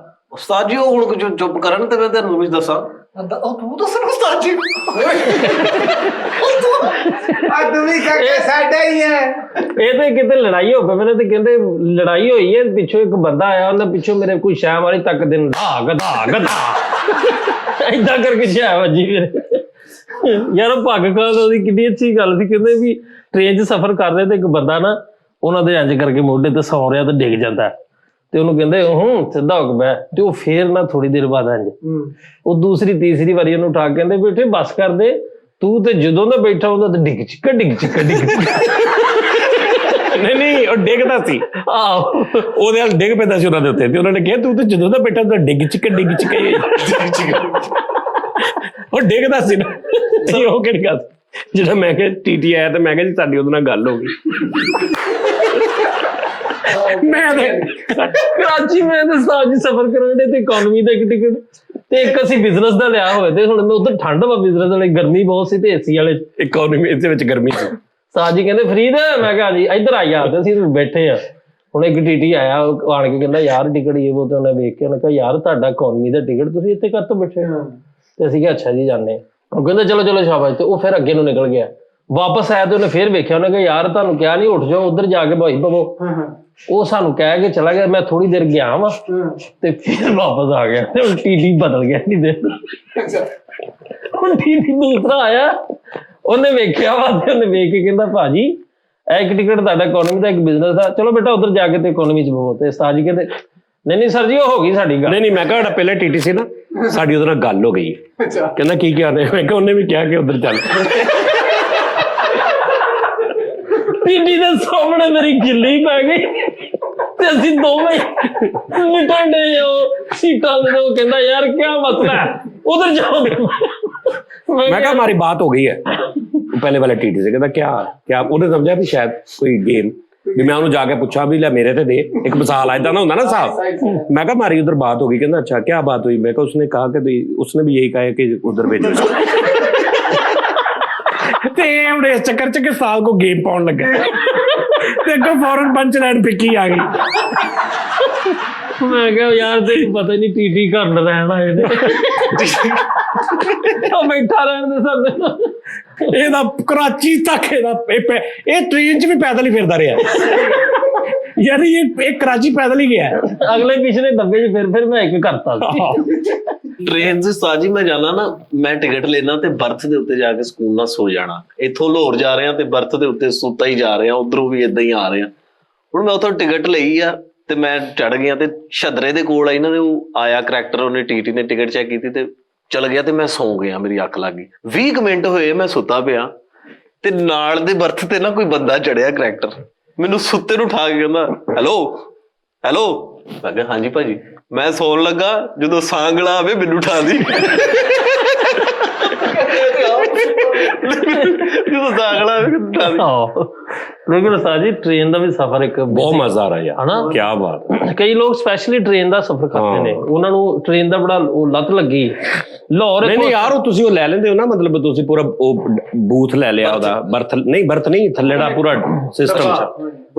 ਉਸਤਾਦ ਜੀ ਉਹ ਹੁਣ ਚੁੱਪ ਕਰਨ ਤੇ ਮੈਂ ਤੁਹਾਨੂੰ ਕੁਝ ਦੱਸਾਂ ਤੂੰ ਦੱਸ ਉਸਤਾਦ ਜੀ ਆ ਤੂੰ ਵੀ ਕਾਕੇ ਸਾਡਾ ਹੀ ਹੈ ਇਹ ਤੇ ਕਿਤੇ ਲੜਾਈ ਹੋ ਪਈ ਮੈਨੂੰ ਤੇ ਕਹਿੰਦੇ ਲੜਾਈ ਹੋਈ ਹੈ ਪਿੱਛੋਂ ਇੱਕ ਬੰਦਾ ਆਇਆ ਉਹਨੇ ਪਿੱਛੋਂ ਮੇਰੇ ਕੋਈ ਸ਼ਾਮ ਵਾਲੀ ਤੱਕ ਦਿਨ ਗਧਾ ਏਦਾਂ ਕਰਕੇ ਸ਼ਾਮ ਵੱਜੀ ਮੇਰੇ ਯਾਰ ਭੱਗ ਕਾਲ ਉਹਦੀ ਕਿੰਨੀ ਅੱਛੀ ਗੱਲ ਸੀ ਕਹਿੰਦੇ ਵੀ ਟ੍ਰੇਨ 'ਚ ਸਫ਼ਰ ਕਰਦੇ ਤੇ ਇੱਕ ਬੰਦਾ ਨਾ ਉਹਨਾਂ ਦੇ ਇੰਜ ਕਰਕੇ ਮੋਢੇ ਤੇ ਸੌਂ ਰਿਹਾ ਤੇ ਡਿੱਗ ਜਾਂਦਾ ਤੇ ਉਹਨੂੰ ਕਹਿੰਦੇ ਸਿੱਧਾ ਹੋ ਕੇ ਬਹਿ ਤੇ ਉਹ ਫੇਰ ਨਾ ਥੋੜੀ ਦੇਰ ਬਾਅਦ ਇੰਜ ਉਹ ਦੂਸਰੀ ਤੀਸਰੀ ਵਾਰੀ ਉਹਨੂੰ ਉਠਾ ਕੇ ਕਹਿੰਦੇ ਬੇਟੇ ਬਸ ਕਰ ਦੇ ਤੂੰ ਤੇ ਜਦੋਂ ਦਾ ਬੈਠਾ ਹੁੰਦਾ ਤੇ ਡਿੱਗ ਚਿੱਕਾ ਨਹੀਂ ਉਹ ਡਿੱਗਦਾ ਸੀ ਆਹੋ ਉਹਦੇ ਨਾਲ ਡਿੱਗ ਪੈਂਦਾ ਸੀ ਉਹਨਾਂ ਦੇ ਉੱਤੇ ਤੇ ਉਹਨਾਂ ਨੇ ਕਿਹਾ ਤੂੰ ਤੇ ਜਦੋਂ ਦਾ ਬੈਠਾ ਤਾਂ ਡਿੱਗ ਚਿੱਕਾ ਉਹ ਡਿੱਗਦਾ ਸੀ ਨਾ ਉਹ ਕਿਹੜੀ ਗੱਲ ਜਿਹੜਾ ਮੈਂ ਕਿਹਾ ਟੀਟੀ ਆਇਆ ਤੇ ਮੈਂ ਕਿਹਾ ਜੀ ਸਾਡੀ ਉਹਦੇ ਨਾਲ ਗੱਲ ਹੋ ਗਈ ਮੈਂ ਤੇ ਕਰਾਚੀ ਮੈਂ ਤਾਂ ਸਾਜ ਸਫ਼ਰ ਕਰਨ ਦੇ ਤੇ ਇਕਨੋਮੀ ਦਾ ਇੱਕ ਟਿਕਟ ਤੇ ਇੱਕ ਅਸੀਂ ਬਿਜ਼ਨਸ ਦਾ ਲਿਆ ਹੋਇਆ ਤੇ ਹੁਣ ਮੈਂ ਉਧਰ ਠੰਡ ਵਾ ਬਿਜ਼ਨਸ ਵਾਲੇ ਗਰਮੀ ਬਹੁਤ ਸੀ ਤੇ ਏਸੀ ਵਾਲੇ ਇਕਨੋਮੀ ਦੇ ਵਿੱਚ ਗਰਮੀ ਸੀ। ਸਾਜੀ ਕਹਿੰਦੇ ਫਰੀਦ ਮੈਂ ਕਿਹਾ ਜੀ ਇੱਧਰ ਆ ਜਾ ਤੇ ਅਸੀਂ ਬੈਠੇ ਆ। ਹੁਣ ਇੱਕ ਟੀਟੀ ਆਇਆ ਉਹ ਆਣ ਕੇ ਕਹਿੰਦਾ ਯਾਰ ਟਿਕਟ ਇਹ ਉਹ ਤੇ ਉਹਨੇ ਵੇਖ ਕੇ ਉਹਨੇ ਕਿਹਾ ਯਾਰ ਤੁਹਾਡਾ ਇਕਨੋਮੀ ਦਾ ਟਿਕਟ ਤੁਸੀਂ ਇੱਥੇ ਕਾਹਤੋਂ ਬੈਠੇ ਹੋ ਤੇ ਅਸੀਂ ਕਿਹਾ ਅੱਛਾ ਜੀ ਜਾਣੇ। ਉਹ ਕਹਿੰਦਾ ਚਲੋ ਚਲੋ ਸ਼ਾਬਾਸ਼। ਤੇ ਉਹ ਫਿਰ ਅੱਗੇ ਨੂੰ ਨਿਕਲ ਗਿਆ। ਵਾਪਸ ਆਇਆ ਤੇ ਉਹਨੇ ਫਿਰ ਵੇਖਿਆ ਉਹਨੇ ਕਿਹਾ ਯਾਰ ਤੁਹਾਨੂੰ ਕਿਹਾ ਨਹੀਂ ਉੱਠ ਜਾਓ ਉੱਧਰ ਜਾ ਕੇ ਭਾਈ ਪਵੋ। ਉਹ ਸਾਨੂੰ ਕਹਿ ਕੇ ਚਲਾ ਗਿਆ। ਮੈਂ ਥੋੜੀ ਦੇਰ ਗਿਆ ਵਾ ਤੇ ਫਿਰ ਵਾਪਸ ਆ ਗਿਆ ਤੇ ਹੁਣ ਟੀਟੀ ਬਦਲ ਗਿਆ ਨਹੀਂ ਦੇ ਹੁਣ ਟੀਟੀ ਦੂਸਰਾ ਆਇਆ ਉਹਨੇ ਵੇਖਿਆ ਵਾ ਤੇ ਉਹਨੇ ਵੇਖ ਕੇ ਕਹਿੰਦਾ ਭਾਜੀ ਇਹ ਇੱਕ ਟਿਕਟ ਤੁਹਾਡਾ ਇਕਨੋਮੀ ਦਾ ਇੱਕ ਬਿਜ਼ਨਸ ਆ ਚਲੋ ਬੇਟਾ ਉੱਧਰ ਜਾ ਕੇ ਤੇ ਇਕਨੋਮੀ ਚ ਬਵੋ। ਤੇ ਉਸਤਾਦ ਜੀ ਕਹਿੰਦੇ ਨਹੀਂ ਸਰ ਜੀ ਉਹ ਹੋ ਗਈ ਸਾਡੀ ਗੱਲ। ਨਹੀਂ ਮੈਂ ਕਿਹਾ ਜਿਹੜਾ ਪਹਿਲੇ ਟੀਟੀ ਸੀ ਨਾ ਸਾਡੀ ਉਹਦੇ ਨਾਲ ਗੱਲ ਹੋ ਗਈ। ਕਹਿੰਦਾ ਕੀ ਕਿਹਾ ਉਹਨੇ? ਮੈਂ ਕਿਹਾ ਉਹਨੇ ਵੀ ਕਿਹਾ ਕਿ ਉੱਧਰ ਚੱਲ। ਟੀਟੀ ਦੇ ਸਾਹਮਣੇ ਮੇਰੀ ਗਿੱਲੀ ਪੈ ਗਈ ਤੇ ਅਸੀਂ ਦੋਵੇਂ ਨਿਟਣ ਡੇ ਉਹ ਸੀਟਾਂ ਦੇ। ਉਹ ਕਹਿੰਦਾ ਯਾਰ ਕੀ ਮਸਲਾ ਹੈ उधर जाओ। मैं कहा हमारी बात हो गई है पहले वाले टीटी से। कहता क्या क्या उन्हें समझा भी शायद कोई गेम भी। मैं उन्होंने जाके पूछा भी ले मेरे ते दे एक मिसाल आयदा ना होंगे ना साहब। मैं कहा हमारी उधर बात हो गई। कहना अच्छा क्या बात हुई? मैं कहा उसने कहा कि उसने भी यही कहा कि उधर भेजो। इस चक्कर च साल को गेम पाउन लगा ते फौरन पंच लाइन पिकी आ गई। मैं क्या यार तेरी पता नहीं टीटी घर रहना है बैठा रहने सामने ਇਹਦਾ ਕਰਾਚੀ ਤੱਕ ਇਹ ਟ੍ਰੇਨ 'ਚ ਵੀ ਪੈਦਲ ਹੀ ਫਿਰਦਾ ਰਿਹਾ। ਯਾਨੀ ਇਹ ਕਰਾਚੀ ਪੈਦਲ ਹੀ ਗਿਆ। ਅਗਲੇ ਪਿਛਲੇ ਡੱਬੇ 'ਚ ਫਿਰ ਮੈਂ ਇੱਕ ਕਰਤਾ ट्रेन से साजी मैं जाना ना मैं टिकट लेना ते बर्थ दे उत्ते जाके ਸਕੂਨ ਨਾਲ ਸੋ ਜਾਣਾ। ਇੱਥੋਂ ਲਾਹੌਰ ਜਾ ਰਹੇ ਆ ਤੇ ਬਰਥ ਦੇ ਉੱਤੇ ਸੁੱਤਾ ਹੀ ਜਾ ਰਹੇ ਆ ਉਧਰੋਂ ਵੀ ਇਦਾਂ ਹੀ ਆ ਰਹੇ ਆ। ਹੁਣ ਮੈਂ ਉੱਥੋਂ ਟਿਕਟ ਲਈ ਆ ਤੇ ਮੈਂ ਚੜ ਗਿਆ ਤੇ ਛਦਰੇ ਦੇ ਕੋਲ ਆ ਇਹਨਾਂ ਦੇ ਉਹ ਆਇਆ ਕਰੈਕਟਰ ਉਹਨੇ ਟੀਟੀ ਨੇ ਟਿਕਟ ਚੈੱਕ ਕੀਤੀ ਤੇ ਚਲ ਗਿਆ ਤੇ ਮੈਂ ਸੌਂ ਗਿਆ। ਮੇਰੀ ਅੱਖ ਲੱਗ ਗਈ 20 ਮਿੰਟ ਹੋਏ ਮੈਂ ਸੁੱਤਾ ਪਿਆ ਤੇ ਨਾਲ ਦੇ ਬਰਥ ਤੇ ਨਾ ਕੋਈ ਬੰਦਾ ਚੜਿਆ ਕਰੈਕਟਰ ਮੈਨੂੰ ਸੁੱਤੇ ਨੂੰ ਉਠਾ ਕੇ ਕਹਿੰਦਾ ਹੈਲੋ ਹੈਲੋ। ਮੈਂ ਕਿਹਾ ਹਾਂਜੀ ਭਾਜੀ। ਮੈਂ ਸੌਣ ਲੱਗਾ ਜਦੋਂ ਸਾਂਗਲਾ ਆਵੇ ਮੈਨੂੰ ਉਠਾ ਦੀ। ਜਦੋਂ ਸਾਂਗਲਾ ਆਵੇ ਮੈਨੂੰ ਉਠਾ ਦੀ। लेकिन साजी ट्रेन का भी सफर एक बहुत मजा आ रहा है यार। क्या बात है। कई लोग स्पेशली ट्रेन का सफर करते हैं ਉਹਨਾਂ ਨੂੰ ट्रेन ਦਾ ਬੜਾ ਲੱਤ ਲੱਗੀ ਲਾਹੌਰ। ਨਹੀਂ ਯਾਰ ਉਹ ਤੁਸੀਂ ਉਹ ਲੈ ਲੈਂਦੇ ਹੋ ਨਾ ਮਤਲਬ ਤੁਸੀਂ ਪੂਰਾ ਉਹ ਬੂਥ ਲੈ ਲਿਆ ਉਹਦਾ ਬਰਥ ਨਹੀਂ ਥੱਲੇ ਦਾ ਪੂਰਾ ਸਿਸਟਮ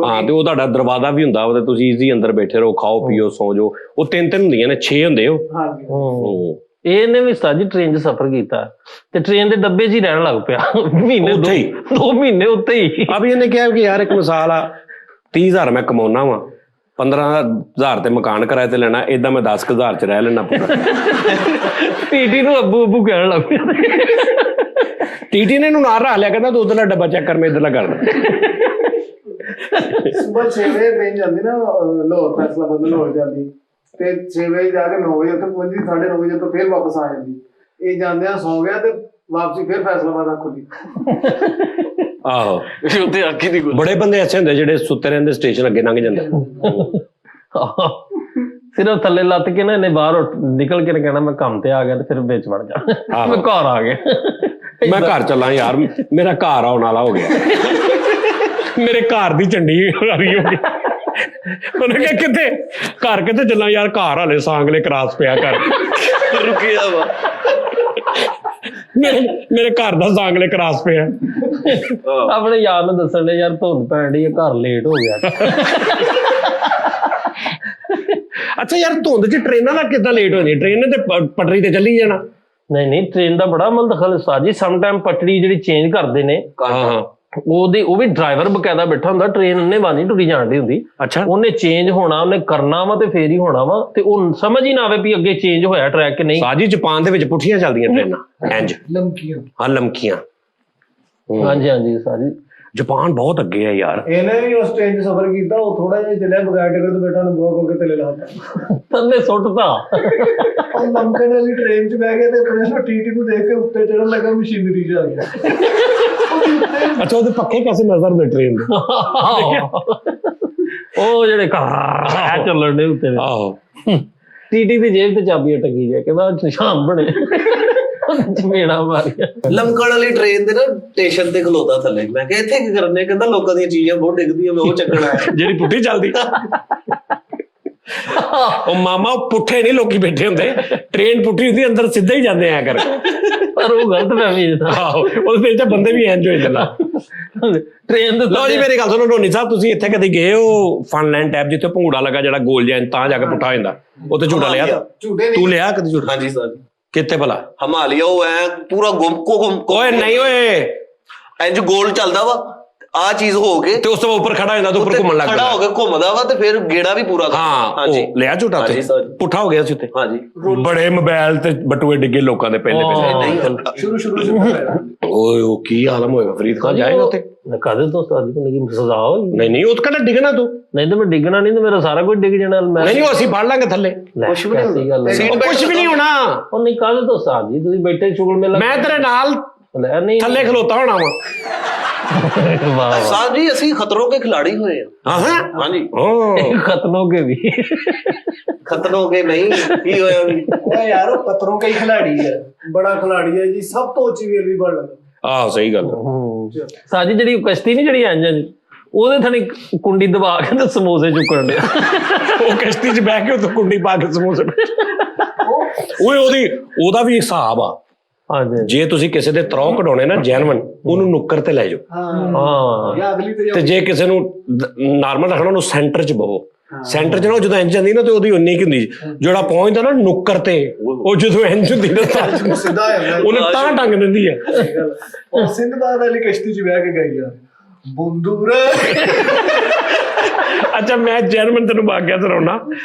ਹਾਂ ਤੇ ਉਹ ਤੁਹਾਡਾ ਦਰਵਾਜ਼ਾ ਵੀ ਹੁੰਦਾ ਉਹਦੇ ਤੁਸੀਂ ਈਜ਼ੀ ਅੰਦਰ ਬੈਠੇ ਰਹੋ ਖਾਓ ਪੀਓ ਸੌ ਜਾਓ। ਉਹ 3 ਹੁੰਦੀਆਂ ਨੇ 6 ਹੁੰਦੇ ਉਹ। ਇਹਨੇ ਵੀ ਸਾਜੀ ਟ੍ਰੇਨ 'ਚ ਸਫ਼ਰ ਕੀਤਾ ਤੇ ਟ੍ਰੇਨ ਦੇ ਡੱਬੇ 'ਚ ਹੀ ਰਹਿਣ ਲੱਗ ਪਿਆ ਮਹੀਨੇ 2 ਮਹੀਨੇ ਉੱਤੇ ਹੀ। ਅਭੀ ਇਹਨੇ ਕਿਹਾ ਕਿ ਯਾਰ ਇੱਕ ਮਿਸਾਲ ਆ 30,000 ਮੈਂ ਕਮਾਉਣਾ ਵਾ 15,000 ਤੇ ਮਕਾਨ ਕਿਰਾਏ ਤੇ ਲੈਣਾ ਏਦਾਂ ਮੈਂ 10,000 ਚ ਰਹਿ ਲੈਣਾ ਪੂਰਾ। ਟੀਟੀ ਨੂੰ ਅੱਬੂ ਕਹਿਣ ਲੱਗ ਪਿਆ। ਟੀਟੀ ਨੇ ਇਹਨੂੰ ਨਾਲ ਰੱਖ ਲਿਆ ਕਹਿੰਦਾ ਤੂੰ ਉਧਰਲਾ ਡੱਬਾ ਚੈੱਕ ਕਰ ਮੈਂ ਇੱਧਰਲਾ ਕਰਦਾ। ਸੁਬਹ 6 ਵਜੇ ਟ੍ਰੇਨ ਜਾਂਦੀ ਨਾ ਲਾਹੌਰ ਫੈਸਲਾਬਾਦ ਲਾਹੌਰ ਜਾਂਦੀ ਤੇ 6 ਵਜੇ ਜਾ ਕੇ 9 ਵਜੇ ਉੱਥੇ ਪਹੁੰਚਦੀ 9:30 ਵਜੇ ਤੋਂ ਫਿਰ ਵਾਪਸ ਆ ਜਾਂਦੀ। ਇਹ ਜਾਂਦਿਆਂ ਸੌਂ ਗਿਆ ਤੇ ਵਾਪਸੀ ਫਿਰ ਫੈਸਲਾਬਾਦ ਆ ਖੁੱਲੀ। ਆਹੋ ਉੱਥੇ ਆਖੀ ਦੀ ਬੜੇ ਬੰਦੇ ਐਸੇ ਹੁੰਦੇ ਜਿਹੜੇ ਸੁੱਤੇ ਰਹਿੰਦੇ ਸਟੇਸ਼ਨ ਅੱਗੇ ਲੰਘ ਜਾਂਦੇ। ਸਿਰਫ ਥੱਲੇ ਲੱਤ ਕੇ ਨਾ ਇਹਨੇ ਬਾਹਰ ਨਿਕਲ ਕੇ ਕਹਿਣਾ ਮੈਂ ਕੰਮ ਤੇ ਆ ਗਿਆ ਤੇ ਫਿਰ ਵਿੱਚ ਵੜ ਜਾ ਮੈਂ ਘਰ ਆ ਗਿਆ। ਮੈਂ ਘਰ ਚੱਲਾਂ ਯਾਰ ਮੇਰਾ ਘਰ ਆਉਣ ਵਾਲਾ ਹੋ ਗਿਆ। ਮੇਰੇ ਘਰ ਦੀ ਝੰਡੀ ਹਰੀ ਹੋ ਗਈ। ਉਹਨੇ ਕਿਹਾ ਕਿੱਥੇ ਘਰ ਕਿੱਥੇ ਚੱਲਾਂ ਯਾਰ ਘਰ ਹਾਲੇ ਸਾਂਗਲੇ ਕਰਾਸ ਪਿਆ ਕਰ ਰੁਕਿਆ ਵਾ ਮੇਰੇ ਘਰ ਦਾ ਸਾਂਗਲੇ ਕਰਾਸ ਪਿਆ। ਆਪਣੇ ਯਾਰ ਨੂੰ ਦੱਸਣ ਦੇ ਯਾਰ ਧੁੰਦ ਪੈਣ ਡਈ ਘਰ ਲੇਟ ਹੋ ਗਿਆ। ਅੱਛਾ ਯਾਰ ਧੁੰਦ 'ਚ ਟ੍ਰੇਨਾਂ ਦਾ ਕਿੱਦਾਂ ਲੇਟ ਹੋ ਜਾਂਦੀ? ਟ੍ਰੇਨ ਨੇ ਤੇ ਪਟਰੀ ਤੇ ਚੱਲੀ ਜਾਣਾ। ਨਹੀਂ ਟ੍ਰੇਨ ਦਾ ਬੜਾ ਅਮਲ ਦਖਲ ਸਾਜੀ। ਸਮ ਟਾਈਮ ਪਟੜੀ ਜਿਹੜੀ ਚੇਂਜ ਕਰਦੇ ਨੇ ਉਹ ਵੀ ਡਰਾਈਵਰ ਬਕਾਇਦਾ ਬੈਠਾ ਹੁੰਦਾ। ਟ੍ਰੇਨ ਉਹਨੇ ਵਾਂ ਨਹੀਂ ਟੁਰੀ ਜਾਣਦੀ ਹੁੰਦੀ। ਅੱਛਾ ਉਹਨੇ ਚੇਂਜ ਹੋਣਾ ਉਹਨੇ ਕਰਨਾ ਵਾ ਤੇ ਫੇਰ ਹੀ ਹੋਣਾ ਵਾ ਤੇ ਉਹ ਸਮਝ ਹੀ ਨਾ ਆਵੇ ਵੀ ਅੱਗੇ ਚੇਂਜ ਹੋਇਆ ਟਰੈਕ ਕਿ ਨਹੀਂ। ਸਾਜੀ ਜਾਪਾਨ ਦੇ ਵਿੱਚ ਪੁੱਠੀਆਂ ਚੱਲਦੀਆਂ ਟ੍ਰੇਨਾਂ ਇੰਜ ਲਮਕੀਆਂ। ਹਾਂ ਲਮਕੀਆਂ। ਹਾਂਜੀ ਸਾਜੀ ਜਾਪਾਨ ਬਹੁਤ ਅੱਗੇ ਹੈ ਯਾਰ। ਇਹਨੇ ਵੀ ਉਸ ਟ੍ਰੇਨ 'ਚ ਸਫ਼ਰ ਕੀਤਾ ਉਹ ਥੋੜਾ ਜਿਹਾ ਚੱਲਿਆ ਬਗੈਰ ਟਿਕਟ ਤੋਂ ਬੈਠਾ ਨੂੰ ਬੋਲ ਕੇ ਥੱਲੇ ਲਾਤਾ ਥੱਲੇ ਸੁੱਟਦਾ। ਉਹ ਲਮਕਣ ਵਾਲੀ ਟ੍ਰੇਨ 'ਚ ਬਹਿ ਗਿਆ ਤੇ ਆਪਣੇ ਟੀਟੀ ਨੂੰ ਦੇਖ ਕੇ ਉੱਤੇ ਚੜਨ ਲੱਗਾ ਮਸ਼ੀਨਰੀ 'ਚ ਆ ਗਿਆ। ਅੱਛਾ ਉਹਦੇ ਪੱਖੇ ਕੈਸੇ ਨਜ਼ਰ ਦੇ ਟ੍ਰੇਨ ਦੇ ਉਹ ਜਿਹੜੇ ਕਾਰ ਚੱਲਣ ਦੇ ਉੱਤੇ। ਆਹੋ ਟੀਟੀ ਦੀ ਜੇਬ ਤੇ ਚਾਬੀ ਅਟਕੀ ਜਾਏ ਕਹਿੰਦਾ ਸ਼ਾਮ ਬਣੇ ਚਮੇੜਾ ਮਾਰਿਆ। ਲਮਕਣ ਵਾਲੀ ਟ੍ਰੇਨ ਦੇ ਨਾ ਸਟੇਸ਼ਨ ਤੇ ਖਲੋਤਾ ਥੱਲੇ। ਮੈਂ ਕਿਹਾ ਇੱਥੇ ਕੀ ਕਰਨੇ? ਕਹਿੰਦਾ ਲੋਕਾਂ ਦੀਆਂ ਚੀਜ਼ਾਂ ਬਹੁਤ ਡਿੱਗਦੀਆਂ ਮੈਂ ਉਹ ਚੱਕਣਾ ਜਿਹੜੀ ਪੁੱਠੀ ਚੱਲਦੀ। ਉਹ ਮਾਮਾ ਉਹ ਪੁੱਠੇ ਨਹੀਂ ਲੋਕੀ ਬੈਠੇ ਹੁੰਦੇ, ਟ੍ਰੇਨ ਪੁੱਠੀ ਹੁੰਦੀ, ਅੰਦਰ ਸਿੱਧਾ ਹੀ ਜਾਂਦੇ ਆ ਕਰ। ਪਰ ਉਹ ਗਲਤ ਫਹਿਮੀ ਹੈ। ਆਹੋ ਉਹਦੇ ਵਿੱਚ ਬੰਦੇ ਵੀ ਐਂਜ ਹੋਏ ਗੱਲਾਂ। ਟ੍ਰੇਨ ਦੇ ਲਓ ਜੀ ਮੇਰੀ ਗੱਲ ਸੁਣੋ ਢੋਨੀ ਸਾਹਿਬ, ਤੁਸੀਂ ਇੱਥੇ ਕਦੇ ਗਏ ਹੋ ਫਨਲੈਂਡ ਟੈਪ ਜਿੱਥੇ ਭੰਗੂੜਾ ਲੱਗਾ ਜਿਹੜਾ ਗੋਲ ਜਿਹਾ ਤਾਂ ਜਾ ਕੇ ਪੁੱਠਾ ਹੋ ਜਾਂਦਾ, ਉੱਥੇ ਝੂਟਾ ਲਿਆ? ਤੂੰ ਲਿਆ ਕਦੇ ਝੂਟਾ? ਹਾਂਜੀ ਸਰ। ਕਿੱਥੇ ਭਲਾ? ਹਿਮਾਲਿਆ ਉਹ ਐ ਪੂਰਾ ਘੁੰਮ ਓਏ ਨਹੀਂ ਓਏ, ਇੰਜ ਗੋਲ ਚੱਲਦਾ ਵਾ, ਆ ਚੀਜ਼ ਹੋ ਕੇ ਤੇ ਉਸ ਤੋਂ ਉੱਪਰ ਖੜਾ ਹੋ ਜਾਂਦਾ, ਤੇ ਉੱਪਰ ਘੁੰਮਣ ਲੱਗ ਖੜਾ ਹੋ ਕੇ ਘੁੰਮਦਾ ਵਾ, ਤੇ ਫਿਰ ਗੇੜਾ ਵੀ ਪੂਰਾ। ਹਾਂ ਹਾਂਜੀ ਲਿਆ ਝੂਟਾ ਉੱਥੇ? ਪੁੱਠਾ ਹੋ ਗਿਆ ਸੀ ਉੱਥੇ? ਹਾਂਜੀ। ਬੜੇ ਮੋਬਾਈਲ ਤੇ ਬਟੂਏ ਡਿੱਗੇ ਲੋਕਾਂ ਦੇ ਪਹਿਲੇ ਸ਼ੁਰੂ ਓਏ ਉਹ ਕੀ ਆਲਮ ਹੋਏਗਾ ਫਰੀਦ ਖਾਨ, ਜਾਏਗਾ ਉੱਥੇ? ਕਾਹਦੇ ਤੋਂ ਉਸਤਾਦ ਜੀ ਨੂੰ ਸਜ਼ਾ ਹੋਈ? ਨਹੀਂ ਉਹ ਕਹਿੰਦਾ ਡਿੱਗਣਾ ਤੂੰ। ਨਹੀਂ ਤਾਂ ਮੈਂ ਡਿੱਗਣਾ ਨਹੀਂ, ਤੇ ਮੇਰਾ ਸਾਰਾ ਕੁਝ ਡਿੱਗ ਜਾਣਾ। ਨਹੀਂ ਉਹ ਅਸੀਂ ਫੜ ਲਾਂਗੇ ਥੱਲੇ, ਕੁਝ ਵੀ ਨਹੀਂ, ਕੁਝ ਵੀ ਨਹੀਂ ਹੋਣਾ। ਉਹ ਨਹੀਂ ਕਾਹਦੇ ਤੋਂ ਉਸਤਾਦ ਜੀ, ਤੁਸੀਂ ਬੈਠੇ ਸ਼ੁਗਲ ਮੇਲਾ, ਮੈਂ ਤੇਰੇ ਨਾਲ ਨਹੀਂ ਥੱਲੇ ਖਲੋਤਾ ਹੋਣਾ ਵਾ। साहब जी ਅਸੀਂ ਖਤਰੋਂ ਕੇ ਖਿਲਾੜੀ ਹੋਏ ਆ। हाँ जी खतरों के भी खतरों के नहीं की होया भी यार वो खतरों का ही खिलाड़ी है, बड़ा खिलाड़ी है जी, सब तो ਉੱਚੀ ਵੇਲ ਵੀ ਬੜ ਲੈਂਦਾ। ਆਹ ਸਹੀ ਗੱਲ। ਸਾਜੀ ਜਿਹੜੀ ਕਸ਼ਤੀ ਨਹੀਂ ਜਿਹੜੀ ਇੰਜ ਉਹਦੇ ਥਣੀ ਕੁੰਡੀ ਦਬਾ ਕੇ ਤੇ ਸਮੋਸੇ ਚੁੱਕਣ ਡਿਆ, ਉਹ ਕਸ਼ਤੀ 'ਚ ਬਹਿ ਕੇ ਉੱਥੇ ਕੁੰਡੀ ਪਾ ਕੇ ਸਮੋਸੇ ਓਏ ਉਹਦਾ ਵੀ ਹਿਸਾਬ ਆ। ਜੇ ਤੁਸੀਂ ਕਿਸੇ ਦੇ ਤਰੋਂ ਕਢਾਉਣੇ ਨਾ ਜੈਨਵਨ, ਉਹਨੂੰ ਨੁੱਕਰ ਤੇ ਲੈ ਜਾਓ। ਤੇ ਜੇ ਕਿਸੇ ਨੂੰ ਨਾਰਮਲ ਰੱਖਣਾ ਉਹਨੂੰ ਸੈਂਟਰ 'ਚ ਬਵੋ। ਸੈਂਟਰ 'ਚ ਨਾ ਜਦੋਂ ਇੰਜ ਜਾਂਦੀ ਨਾ ਤੇ ਉਹਦੀ ਉਨੀ ਕੀ ਹੁੰਦੀ, ਜਿਹੜਾ ਪਹੁੰਚਦਾ ਨਾ ਨੁੱਕਰ ਤੇ, ਉਹ ਜਦੋਂ ਇੰਜ ਹੁੰਦੀ ਨਾ ਸਿੱਧਾ ਉਹਨੂੰ ਤਾਂ ਟੰਗ ਦਿੰਦੀ ਹੈ। ਉਹ ਸਿੰਧਬਾਦ ਵਾਲੀ ਕਸ਼ਤੀ 'ਚ ਬਹਿ ਕੇ ਗਈ ਯਾਰ ਬੰਦੂਰ। ਅੱਛਾ ਮੈਂ ਜੈਨਵਨ ਤੈਨੂੰ ਵਾਕਿਆ ਸੁਣਾਉਣਾ